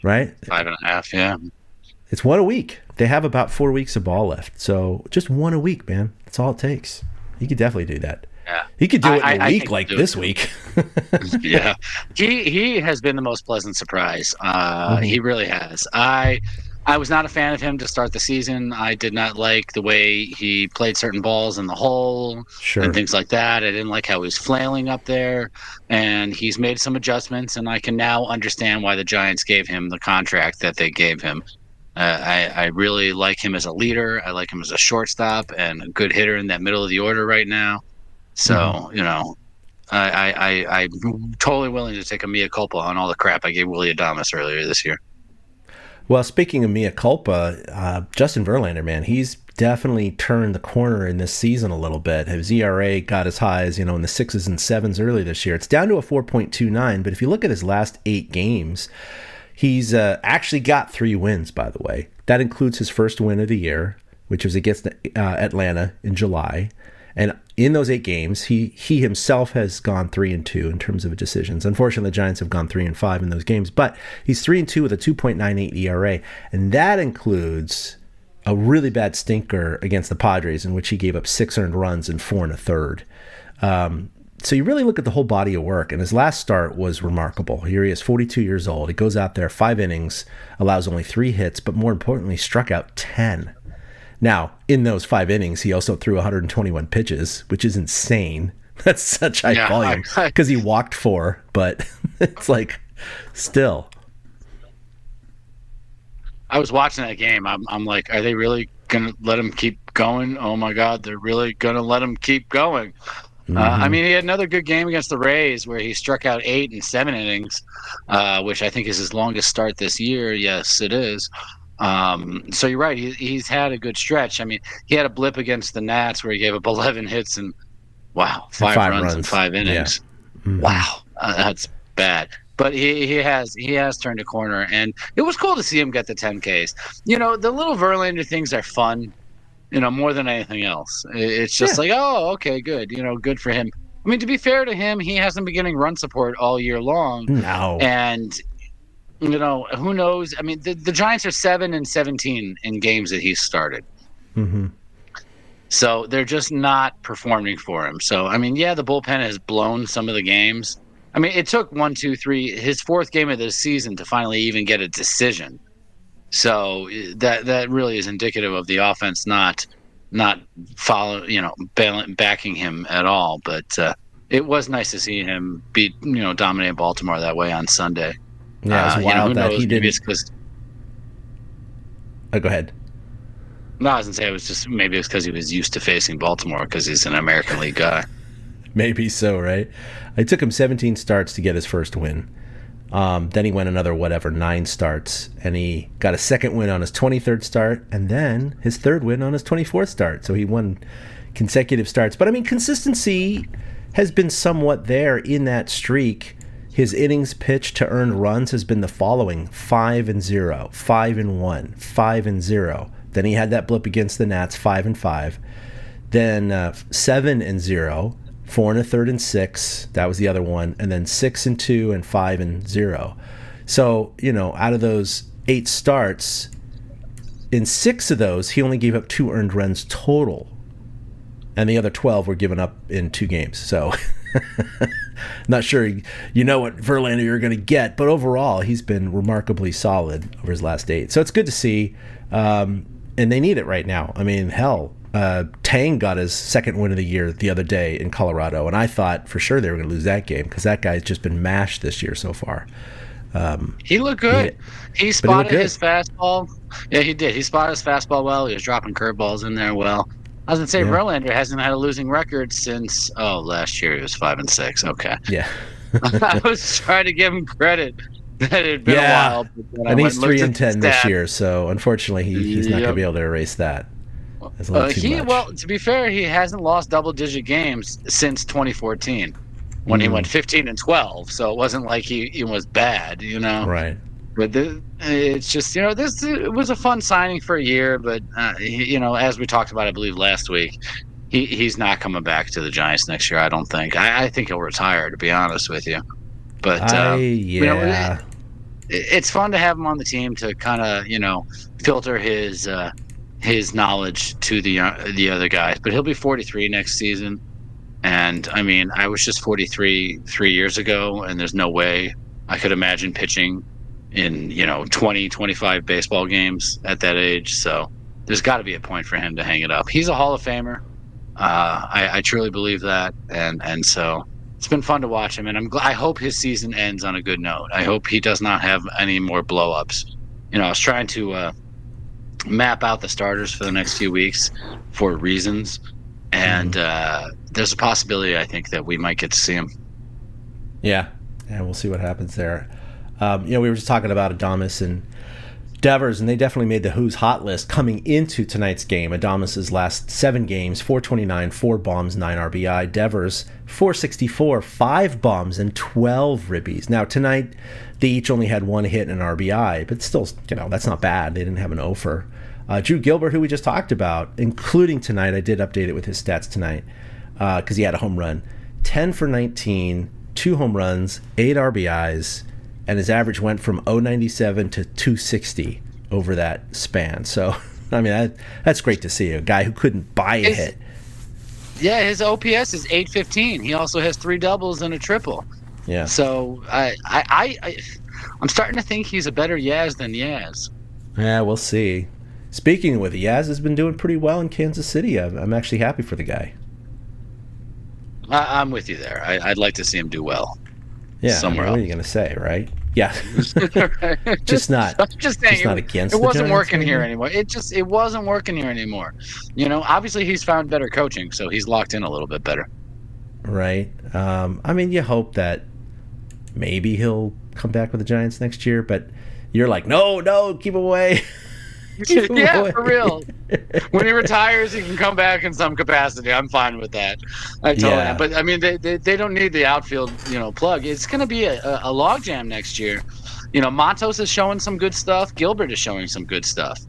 right? 5.5, yeah. It's 1 a week. They have about 4 weeks of ball left, so just 1 a week, man. That's all it takes. He could definitely do that. Yeah. He could do it in a week like this week. Yeah. He has been the most pleasant surprise. He really has. I was not a fan of him to start the season. I did not like the way he played certain balls in the hole and things like that. I didn't like how he was flailing up there. And he's made some adjustments, and I can now understand why the Giants gave him the contract that they gave him. I really like him as a leader. I like him as a shortstop and a good hitter in that middle of the order right now. So, I'm totally willing to take a mea culpa on all the crap I gave Willie Adames earlier this year. Well, speaking of mea culpa, Justin Verlander, man, he's definitely turned the corner in this season a little bit. His ERA got as high as, in the 6s and 7s early this year. It's down to a 4.29, but if you look at his last 8 games, he's actually got 3 wins, by the way. That includes his first win of the year, which was against Atlanta in July. And in those 8 games, he himself has gone 3-2 in terms of decisions. Unfortunately, the Giants have gone 3-5 in those games, but he's 3-2 with a 2.98 ERA, and that includes a really bad stinker against the Padres in which he gave up 6 earned runs in 4 1/3. So you really look at the whole body of work, and his last start was remarkable. Here he is, 42 years old. He goes out there, 5 innings, allows only 3 hits, but more importantly, struck out 10. Now, in those 5 innings, he also threw 121 pitches, which is insane. That's such high volume because he walked 4, but it's like still. I was watching that game. I'm like, are they really gonna let him keep going? Oh my God, they're really gonna let him keep going. I mean, he had another good game against the Rays where he struck out 8 in 7 innings, which I think is his longest start this year. Yes, it is. So you're right. He's had a good stretch. I mean, he had a blip against the Nats where he gave up 11 hits and wow, 5 runs in 5 innings. Yeah. Wow, that's bad. But he has turned a corner, and it was cool to see him get the 10 Ks. The little Verlander things are fun, more than anything else. It's just like, oh, okay, good. Good for him. I mean, to be fair to him, he hasn't been getting run support all year long. No. And who knows? I mean, the Giants are 7-17 in games that he's started. Mm-hmm. So they're just not performing for him. So, I mean, the bullpen has blown some of the games. I mean, it took 1, 2, 3, his 4th game of the season to finally even get a decision. So that really is indicative of the offense not backing him at all. But it was nice to see him dominate Baltimore that way on Sunday. Yeah, it was wild that he didn't. Go ahead. No, I was going to say maybe it's because he was used to facing Baltimore because he's an American League guy. Maybe so, right? It took him 17 starts to get his first win. Then he went another 9 starts, and he got a second win on his 23rd start, and then his third win on his 24th start. So he won consecutive starts. But I mean, consistency has been somewhat there in that streak. His innings pitched to earned runs has been the following: 5-0, 5-1, 5-0. Then he had that blip against the Nats, 5-5. Then 7-0, 4 1/3 and 6. That was the other one. And then 6-2 and 5-0. So, out of those 8 starts, in 6 of those, he only gave up 2 earned runs total. And the other 12 were given up in 2 games. So, not sure you know what Verlander you're going to get. But overall, he's been remarkably solid over his last 8. So it's good to see. And they need it right now. I mean, hell, Tang got his second win of the year the other day in Colorado, and I thought for sure they were going to lose that game because that guy's just been mashed this year so far. He looked good. He spotted his fastball. Yeah, he did. He spotted his fastball well. He was dropping curveballs in there well. I was going to say Verlander hasn't had a losing record since last year he was 5-6. Okay. Yeah. I was trying to give him credit. That had been a while. And he's 3-10 this year, so unfortunately he's not going to be able to erase that. That's a little too much. Well, to be fair, he hasn't lost double-digit games since 2014 when he went 15-12. So it wasn't like he was bad, Right. But it's just it was a fun signing for a year, but as we talked about, I believe last week, he's not coming back to the Giants next year. I don't think. I think he'll retire, to be honest with you. But it's fun to have him on the team to kind of filter his knowledge to the other guys. But he'll be 43 next season, and I mean, I was just 43 3 years ago, and there's no way I could imagine pitching in 20 25 baseball games at that age. So there's got to be a point for him to hang it up. He's a Hall of Famer. I truly believe that, and so it's been fun to watch him, and I hope his season ends on a good note. I hope he does not have any more blow-ups. I was trying to map out the starters for the next few weeks for reasons, and there's a possibility, I think, that we might get to see him. Yeah, we'll see what happens there. We were just talking about Adames and Devers, and they definitely made the Who's Hot list coming into tonight's game. Adames' last 7 games, 429, 4 bombs, 9 RBI. Devers, 464, 5 bombs, and 12 ribbies. Now, tonight, they each only had 1 hit and an RBI, but still, that's not bad. They didn't have an offer. Drew Gilbert, who we just talked about, including tonight, I did update it with his stats tonight because he had a home run. 10 for 19, 2 home runs, 8 RBIs, and his average went from 0.97 to 260 over that span. So, I mean, that's great to see. A guy who couldn't buy a hit. Yeah, his OPS is 815. He also has 3 doubles and a triple. Yeah. So, I'm starting to think he's a better Yaz than Yaz. Yeah, we'll see. Speaking with Yaz has been doing pretty well in Kansas City. I'm actually happy for the guy. I'm with you there. I'd like to see him do well. Yeah, somewhere what are else. you going to say, right? Yeah, just not. I'm just saying, not against. It the wasn't Giants, working maybe? here anymore. It wasn't working here anymore. Obviously he's found better coaching, so he's locked in a little bit better. Right. I mean, you hope that maybe he'll come back with the Giants next year, but you're like, no, keep away. Keep Yeah, away. for real. When he retires, he can come back in some capacity. I'm fine with that. I totally am. But I mean, they don't need the outfield, plug. It's going to be a logjam next year. Matos is showing some good stuff. Gilbert is showing some good stuff.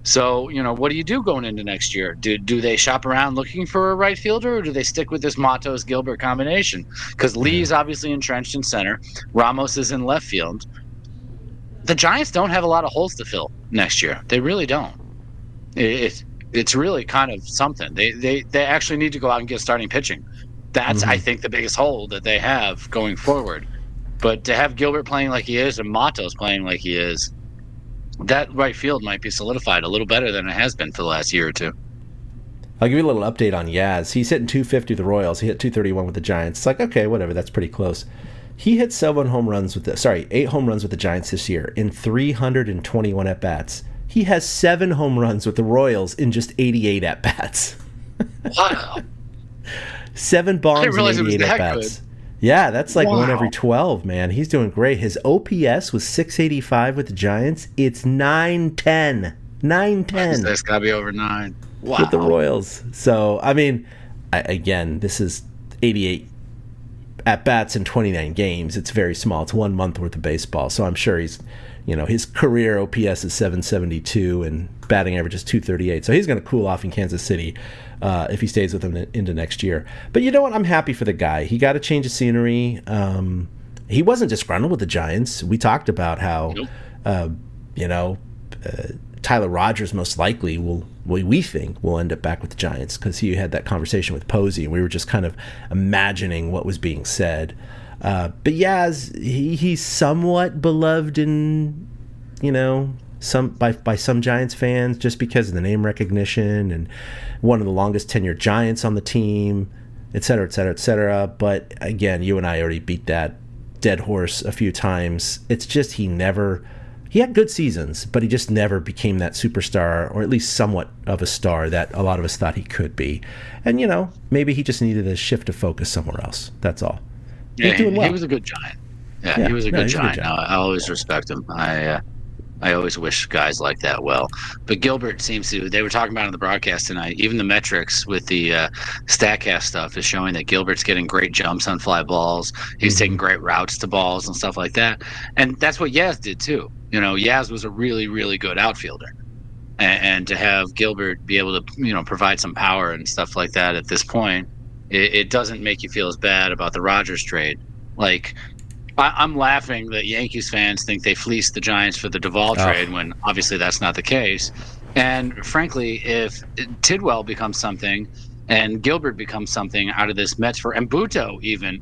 So, what do you do going into next year? Do they shop around looking for a right fielder, or do they stick with this Matos-Gilbert combination? Because Lee's obviously entrenched in center. Ramos is in left field. The Giants don't have a lot of holes to fill next year. They really don't. It's really kind of something. They actually need to go out and get starting pitching. That's, I think, the biggest hole that they have going forward. But to have Gilbert playing like he is and Matos playing like he is, that right field might be solidified a little better than it has been for the last year or two. I'll give you a little update on Yaz. He's hitting 250 with the Royals. He hit 231 with the Giants. It's like, okay, whatever. That's pretty close. He hit 8 home runs with the Giants this year in 321 at-bats. He has 7 home runs with the Royals in just 88 at-bats. Wow. 7 bombs and 88 at-bats. Yeah, that's like 1 every 12, man. He's doing great. His OPS was 685 with the Giants. It's 910. 910. That's got to be over 9. Wow. With the Royals. So, I mean, again, this is 88 at-bats in 29 games. It's very small. It's 1 month worth of baseball. So I'm sure he's, his career OPS is 772 and batting average is 238. So he's going to cool off in Kansas City if he stays with them into next year. But you know what? I'm happy for the guy. He got a change of scenery. He wasn't disgruntled with the Giants. We talked about how, Tyler Rogers most likely we think will end up back with the Giants because he had that conversation with Posey, and we were just kind of imagining what was being said. But Yaz, he's somewhat beloved in, by some Giants fans just because of the name recognition and one of the longest tenured Giants on the team, et cetera, et cetera, et cetera. But again, you and I already beat that dead horse a few times. It's just he had good seasons, but he just never became that superstar, or at least somewhat of a star that a lot of us thought he could be. And, maybe he just needed a shift of focus somewhere else. That's all. Yeah, doing well. He was a good Giant. Yeah, he was a good Giant. I always respect him. I always wish guys like that well. But Gilbert seems to, they were talking about on the broadcast tonight, even the metrics with the StatCast stuff is showing that Gilbert's getting great jumps on fly balls. He's taking great routes to balls and stuff like that. And that's what Yaz did too. Yaz was a really, really good outfielder. And to have Gilbert be able to, provide some power and stuff like that at this point, it doesn't make you feel as bad about the Rogers trade. Like, I'm laughing that Yankees fans think they fleeced the Giants for the Duvall trade when obviously that's not the case. And frankly, if Tidwell becomes something and Gilbert becomes something out of this Mets and Buto even,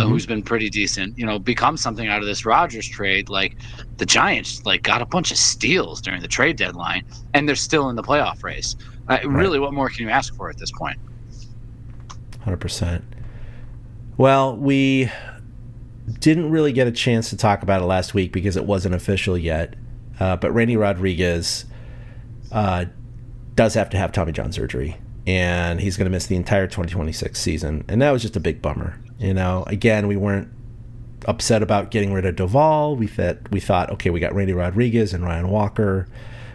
who's been pretty decent, becomes something out of this Rogers trade, like the Giants got a bunch of steals during the trade deadline and they're still in the playoff race. Really, what more can you ask for at this point? 100%. Well, we didn't really get a chance to talk about it last week because it wasn't official yet. But Randy Rodriguez does have to have Tommy John surgery, and he's going to miss the entire 2026 season. And that was just a big bummer. Again, we weren't upset about getting rid of Duvall. We thought, okay, we got Randy Rodriguez and Ryan Walker.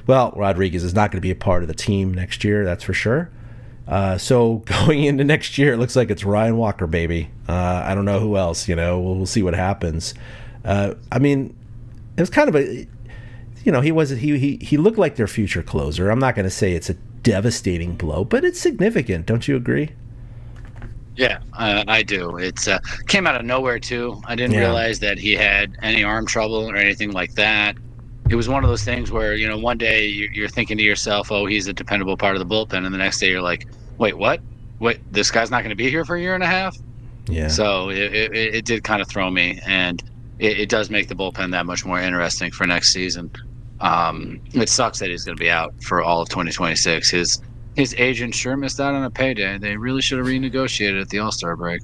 Well, Rodriguez is not going to be a part of the team next year, that's for sure. So going into next year, it looks like it's Ryan Walker, baby. I don't know who else, we'll see what happens. I mean, it was kind of a, he looked like their future closer. I'm not going to say it's a devastating blow, but it's significant. Don't you agree? Yeah, I do. It's came out of nowhere too. I didn't realize that he had any arm trouble or anything like that. It was one of those things where, one day you're thinking to yourself, oh, he's a dependable part of the bullpen. And the next day you're like, wait, what? Wait, this guy's not going to be here for a year and a half? Yeah. So it did kind of throw me. And it does make the bullpen that much more interesting for next season. It sucks that he's going to be out for all of 2026. His agent sure missed out on a payday. They really should have renegotiated at the All-Star break.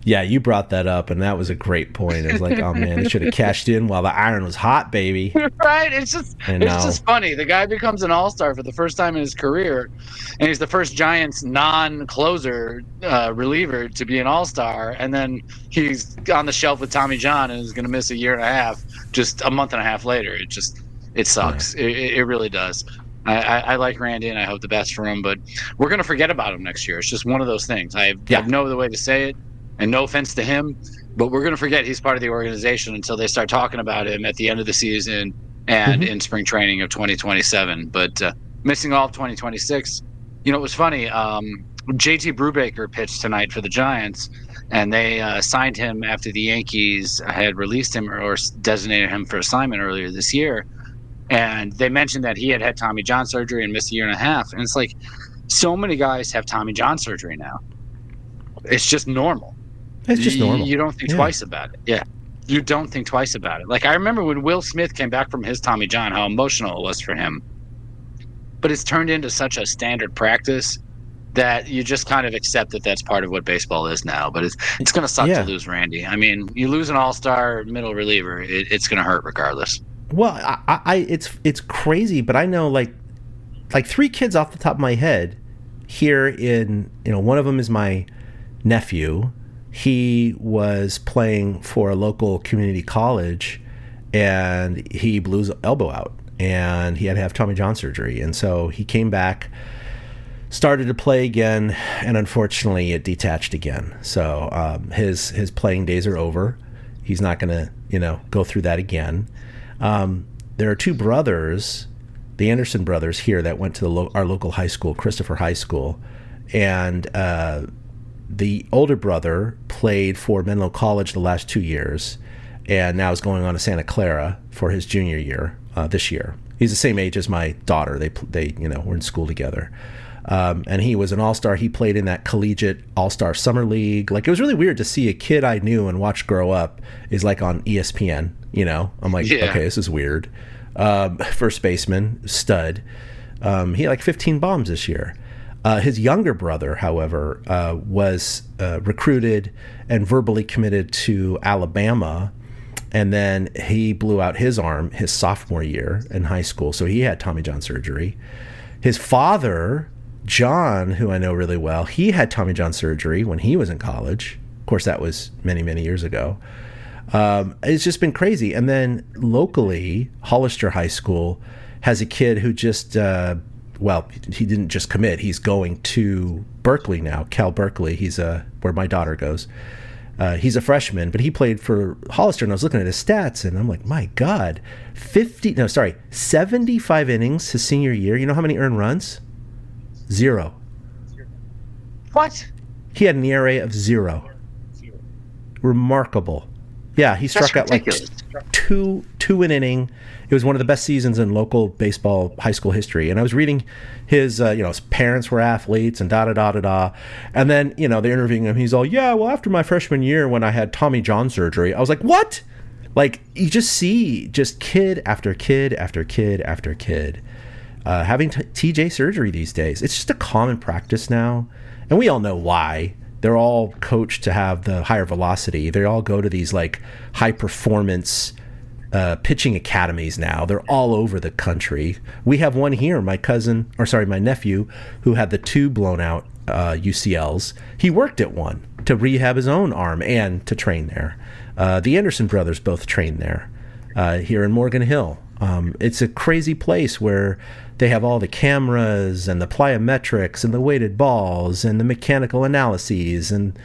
Yeah, you brought that up, and that was a great point. It was like, oh man, they should have cashed in while the iron was hot, baby. Right? It's just funny. The guy becomes an all-star for the first time in his career, and he's the first Giants non-closer reliever to be an all-star, and then he's on the shelf with Tommy John and is going to miss a year and a half just a month and a half later. It sucks. Yeah. It really does. I like Randy, and I hope the best for him, but we're going to forget about him next year. It's just one of those things. I have no other way to say it. And no offense to him, but we're going to forget he's part of the organization until they start talking about him at the end of the season and in spring training of 2027. But missing all of 2026, it was funny. JT Brubaker pitched tonight for the Giants, and they signed him after the Yankees had released him or designated him for assignment earlier this year. And they mentioned that he had Tommy John surgery and missed a year and a half. And it's like, so many guys have Tommy John surgery now. It's just normal. It's just normal. You don't think twice about it. Yeah. You don't think twice about it. Like, I remember when Will Smith came back from his Tommy John, how emotional it was for him. But it's turned into such a standard practice that you just kind of accept that that's part of what baseball is now. But it's going to suck to lose Randy. I mean, you lose an all-star middle reliever, it's going to hurt regardless. Well, it's crazy, but I know like 3 kids off the top of my head here in, one of them is my nephew. He was playing for a local community college, and he blew his elbow out, and he had to have Tommy John surgery. And so he came back, started to play again, and unfortunately it detached again. So his playing days are over. He's not going to, go through that again. There are 2 brothers, the Anderson brothers here, that went to our local high school, Christopher High School, and the older brother played for Menlo College the last 2 years, and now is going on to Santa Clara for his junior year this year. He's the same age as my daughter. They were in school together, and he was an all-star. He played in that collegiate all-star summer league. Like, it was really weird to see a kid I knew and watched grow up is like on ESPN. I'm like, okay, this is weird. First baseman, stud. He had like 15 bombs this year. His younger brother, however, was recruited and verbally committed to Alabama, and then he blew out his arm his sophomore year in high school, so he had Tommy John surgery. His father, John, who I know really well, he had Tommy John surgery when he was in college. Of course, that was many, many years ago. It's just been crazy. And then locally, Hollister High School has a kid who just... he didn't just commit. He's going to Berkeley now, Cal Berkeley. He's where my daughter goes. He's a freshman, but he played for Hollister, and I was looking at his stats, and I'm like, my God, 75 innings his senior year. You know how many earned runs? 0. What? He had an ERA of 0. Remarkable. Yeah, he struck out like two an inning. It was one of the best seasons in local baseball high school history. And I was reading his, his parents were athletes and da-da-da-da-da. And then, they're interviewing him. He's all, after my freshman year when I had Tommy John surgery, I was like, what? Like, you just see just kid after kid after kid after kid having TJ surgery these days. It's just a common practice now. And we all know why. They're all coached to have the higher velocity. They all go to these like high performance pitching academies now. They're all over the country. We have one here. My nephew, who had the 2 blown out UCLs. He worked at one to rehab his own arm and to train there. The Anderson brothers both train there here in Morgan Hill. It's a crazy place where they have all the cameras and the plyometrics and the weighted balls and the mechanical analyses and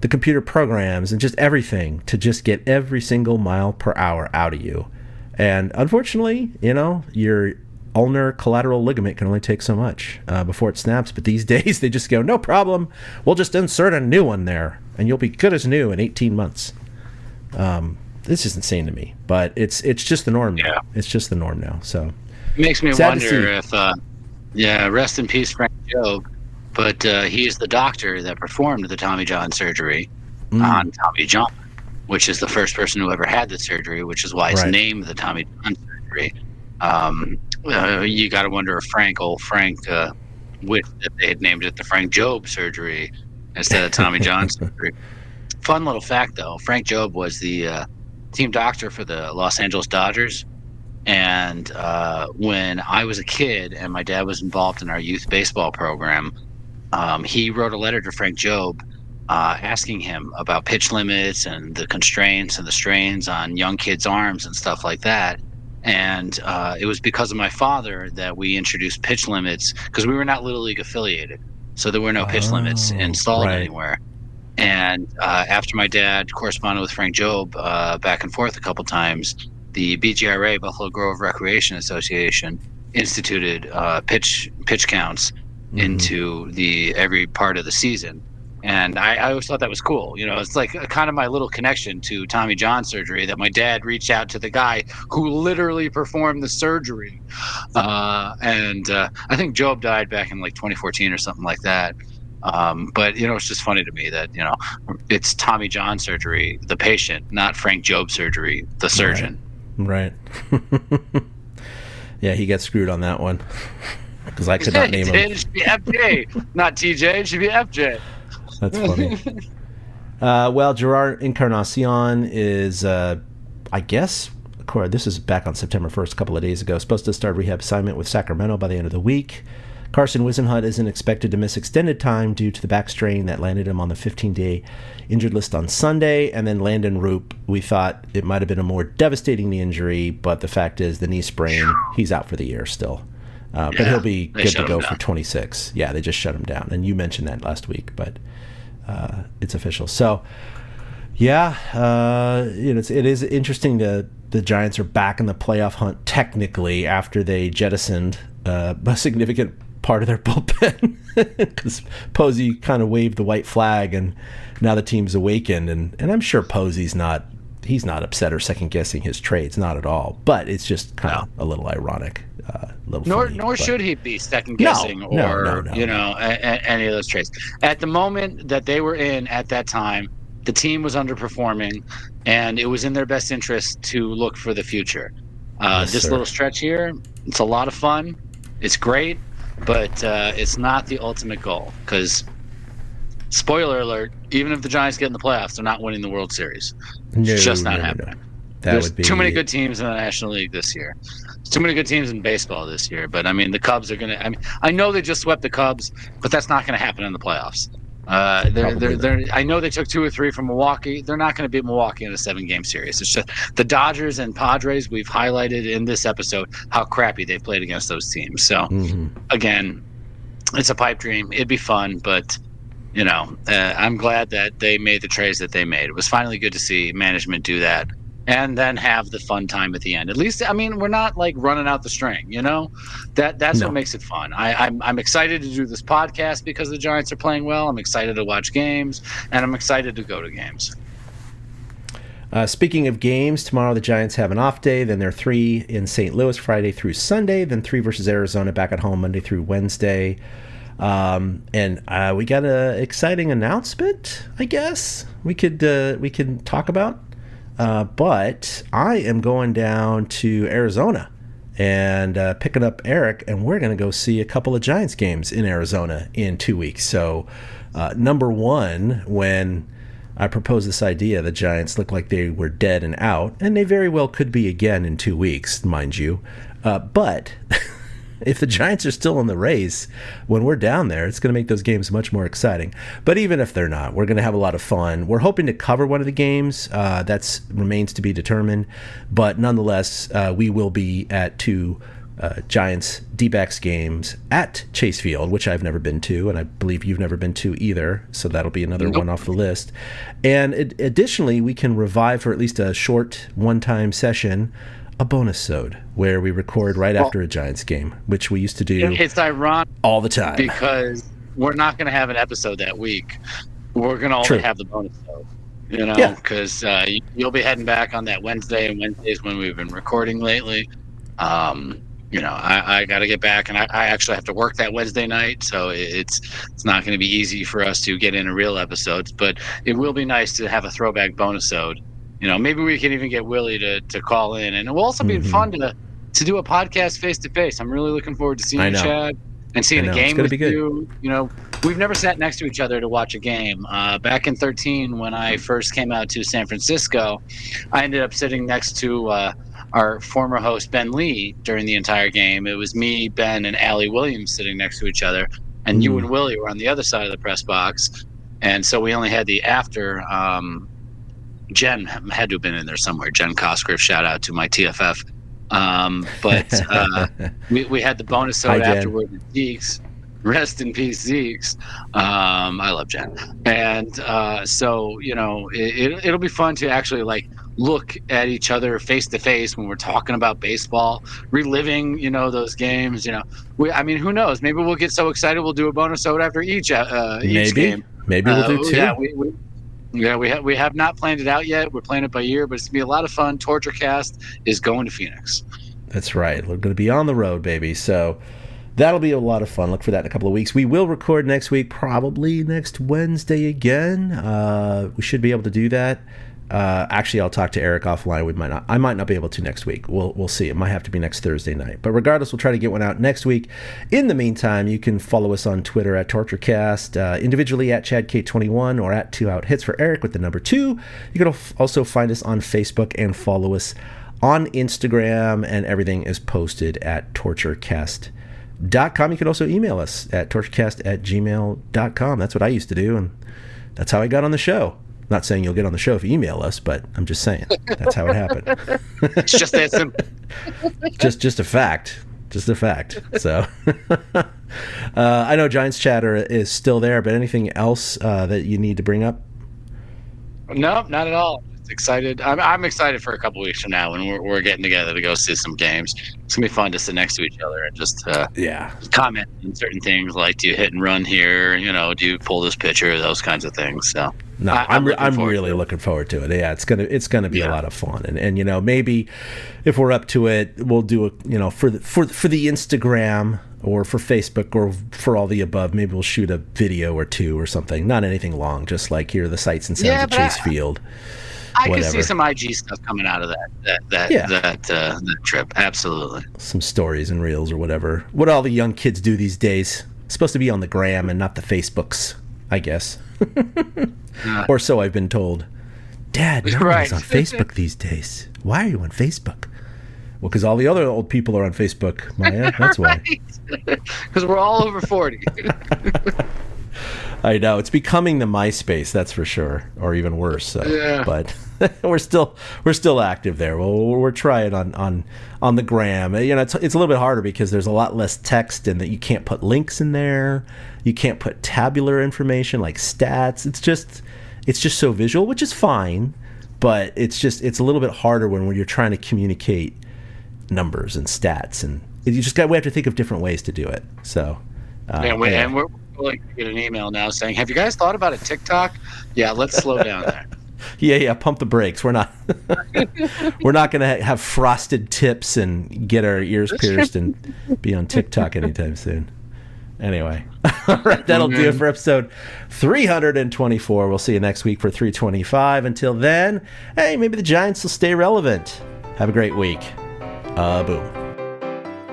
the computer programs and just everything to just get every single mile per hour out of you. And unfortunately, your ulnar collateral ligament can only take so much before it snaps. But these days they just go, no problem. We'll just insert a new one there and you'll be good as new in 18 months. This is insane to me, but it's just the norm now. It's just the norm now. So it makes me wonder if, rest in peace, Frank Jobe. But he's the doctor that performed the Tommy John surgery on Tommy John, which is the first person who ever had the surgery, which is why it's named the Tommy John surgery. You got to wonder if Frank wished that they had named it the Frank Job surgery instead of Tommy John surgery. Fun little fact, though. Frank Job was the team doctor for the Los Angeles Dodgers. And when I was a kid and my dad was involved in our youth baseball program, he wrote a letter to Frank Job asking him about pitch limits and the constraints and the strains on young kids' arms and stuff like that. And it was because of my father that we introduced pitch limits, because we were not Little League affiliated. So there were no pitch limits installed anywhere. And after my dad corresponded with Frank Job back and forth a couple times, the BGRA, Buffalo Grove Recreation Association, instituted pitch counts into every part of the season. And I always thought that was cool. You know, it's like kind of my little connection to Tommy John surgery, that my dad reached out to the guy who literally performed the surgery. And I think Job died back in like 2014 or something like that. But, you know, it's just funny to me that, you know, it's Tommy John surgery, the patient, not Frank Job surgery, the surgeon. Right. Yeah, he got screwed on that one because I could not name him. It should be FJ, not TJ. It should be FJ. That's funny. Well, Gerard Encarnacion is, I guess, this is back on September 1st, a couple of days ago, supposed to start rehab assignment with Sacramento by the end of the week. Carson Wisenhunt isn't expected to miss extended time due to the back strain that landed him on the 15-day injured list on Sunday. And then Landon Roop, we thought it might have been a more devastating knee injury, but the fact is the knee sprain, he's out for the year still. But he'll be good to go for 26. Yeah, they just shut him down. And you mentioned that last week, but it's official. So, yeah, it is interesting that the Giants are back in the playoff hunt technically after they jettisoned a significant part of their bullpen because Posey kind of waved the white flag and now the team's awakened, and I'm sure Posey's not upset or second guessing his trades, not at all, but it's just kind of a little ironic. Nor should he be second guessing or you know any of those trades. At the moment that they were in at that time, the team was underperforming, and it was in their best interest to look for the future. This little stretch here, it's a lot of fun. It's great, but it's not the ultimate goal. Because, spoiler alert, even if the Giants get in the playoffs, they're not winning the World Series. It's just not happening. There's too many good teams in the National League this year. There's too many good teams in baseball this year. But, I mean, the Cubs are going to – I mean, I know they just swept the Cubs, but that's not going to happen in the playoffs. I know they took 2 or 3 from Milwaukee. They're not going to beat Milwaukee in a 7-game series. It's just the Dodgers and Padres. We've highlighted in this episode how crappy they've played against those teams. So again, it's a pipe dream. It'd be fun, but you know, I'm glad that they made the trades that they made. It was finally good to see management do that and then have the fun time at the end. At least, I mean, we're not like running out the string, you know. That's what makes it fun. I'm excited to do this podcast because the Giants are playing well. I'm excited to watch games, and I'm excited to go to games. Speaking of games, tomorrow the Giants have an off day. Then they're 3 in St. Louis Friday through Sunday. Then 3 versus Arizona back at home Monday through Wednesday. And we got an exciting announcement, I guess we can talk about. But I am going down to Arizona and picking up Eric, and we're going to go see a couple of Giants games in Arizona in 2 weeks. So, number one, when I proposed this idea, the Giants looked like they were dead and out, and they very well could be again in 2 weeks, mind you. But if the Giants are still in the race when we're down there, it's going to make those games much more exciting. But even if they're not, we're going to have a lot of fun. We're hoping to cover one of the games. That remains to be determined. But nonetheless, we will be at 2 Giants D-backs games at Chase Field, which I've never been to, and I believe you've never been to either. So that'll be another one off the list. And additionally, we can revive for at least a short one-time session a bonus-sode where we record right after a Giants game, which we used to do it's ironic all the time. Because we're not going to have an episode that week. We're going to only have the bonus-sode, you know, because you'll be heading back on that Wednesday, and Wednesdays when we've been recording lately. You know, I got to get back, and I actually have to work that Wednesday night, so it's not going to be easy for us to get in a real episodes, but it will be nice to have a throwback bonus-ode. You know, maybe we can even get Willie to call in, and it will also be fun to to do a podcast face to face. I'm really looking forward to seeing I you, know. Chad, and seeing I know. a It's game gonna with be good. you. You know, we've never sat next to each other to watch a game. Back in 2013, when I first came out to San Francisco, I ended up sitting next to our former host Ben Lee during the entire game. It was me, Ben, and Allie Williams sitting next to each other, and you and Willie were on the other side of the press box. And so we only had the after. Jen had to have been in there somewhere. Jen Cosgrove, shout out to my TFF. But we had the bonus soda Hi, Jen. afterward with Zeke's. Rest in peace, Zeke's. I love Jen. And so, you know, it'll be fun to actually like look at each other face to face when we're talking about baseball, reliving, you know, those games. You know, I mean, who knows? Maybe we'll get so excited we'll do a bonus soda after each game. Maybe we'll do two. Yeah, we have not planned it out yet. We're playing it by year, but it's gonna be a lot of fun. TortureCast is going to Phoenix. That's right. We're going to be on the road, baby. So that'll be a lot of fun. Look for that in a couple of weeks. We will record next week, probably next Wednesday again. We should be able to do that. Actually, I'll talk to Eric offline. I might not be able to next week. We'll see. It might have to be next Thursday night. But regardless, we'll try to get one out next week. In the meantime, you can follow us on Twitter at TortureCast, individually at ChadK21 or at 2OutHits for Eric with the number 2. You can also find us on Facebook and follow us on Instagram, and everything is posted at TortureCast.com. You can also email us at torturecast@gmail.com. That's what I used to do, and that's how I got on the show. Not saying you'll get on the show if you email us, but I'm just saying that's how it happened. It's just that simple. just a fact. Just a fact. So I know Giants Chatter is still there, but anything else that you need to bring up? No, not at all. Just excited. I'm excited for a couple weeks from now when we're getting together to go see some games. It's gonna be fun to sit next to each other and just comment on certain things like, do you hit and run here? You know, do you pull this pitcher? Those kinds of things. So no, I'm really looking forward to it. Yeah, it's gonna be a lot of fun, and you know, maybe if we're up to it, we'll do a, you know, for the Instagram or for Facebook or for all the above. Maybe we'll shoot a video or two or something. Not anything long, just like here are the sights and sounds of Chase Field. I can see some IG stuff coming out of that trip. Absolutely. Some stories and reels or whatever. What all the young kids do these days. It's supposed to be on the gram and not the Facebooks, I guess. Or so I've been told. Dad, no one's on Facebook these days. Why are you on Facebook? Well, because all the other old people are on Facebook, Maya. That's why. Because we're all over 40. I know, it's becoming the MySpace, that's for sure, or even worse. So. Yeah. But we're still active there. Well, we're trying on the gram. You know, it's a little bit harder because there's a lot less text, and that you can't put links in there. You can't put tabular information like stats. It's just so visual, which is fine, but it's a little bit harder when you're trying to communicate numbers and stats, and we have to think of different ways to do it. So. And we're going to get an email now saying, have you guys thought about a TikTok? Yeah, let's slow down there. Yeah, pump the brakes. We're not going to have frosted tips and get our ears pierced and be on TikTok anytime soon. Anyway, all right, that'll do it for episode 324. We'll see you next week for 325. Until then, hey, maybe the Giants will stay relevant. Have a great week. Boom.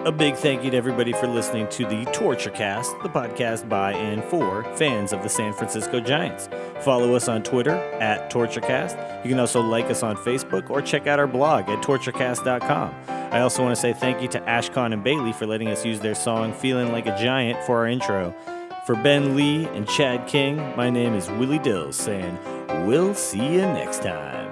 A big thank you to everybody for listening to the TortureCast, the podcast by and for fans of the San Francisco Giants. Follow us on Twitter at TortureCast. You can also like us on Facebook or check out our blog at TortureCast.com. I also want to say thank you to Ashcon and Bailey for letting us use their song Feeling Like a Giant for our intro. For Ben Lee and Chad King, my name is Willie Dills saying, we'll see you next time.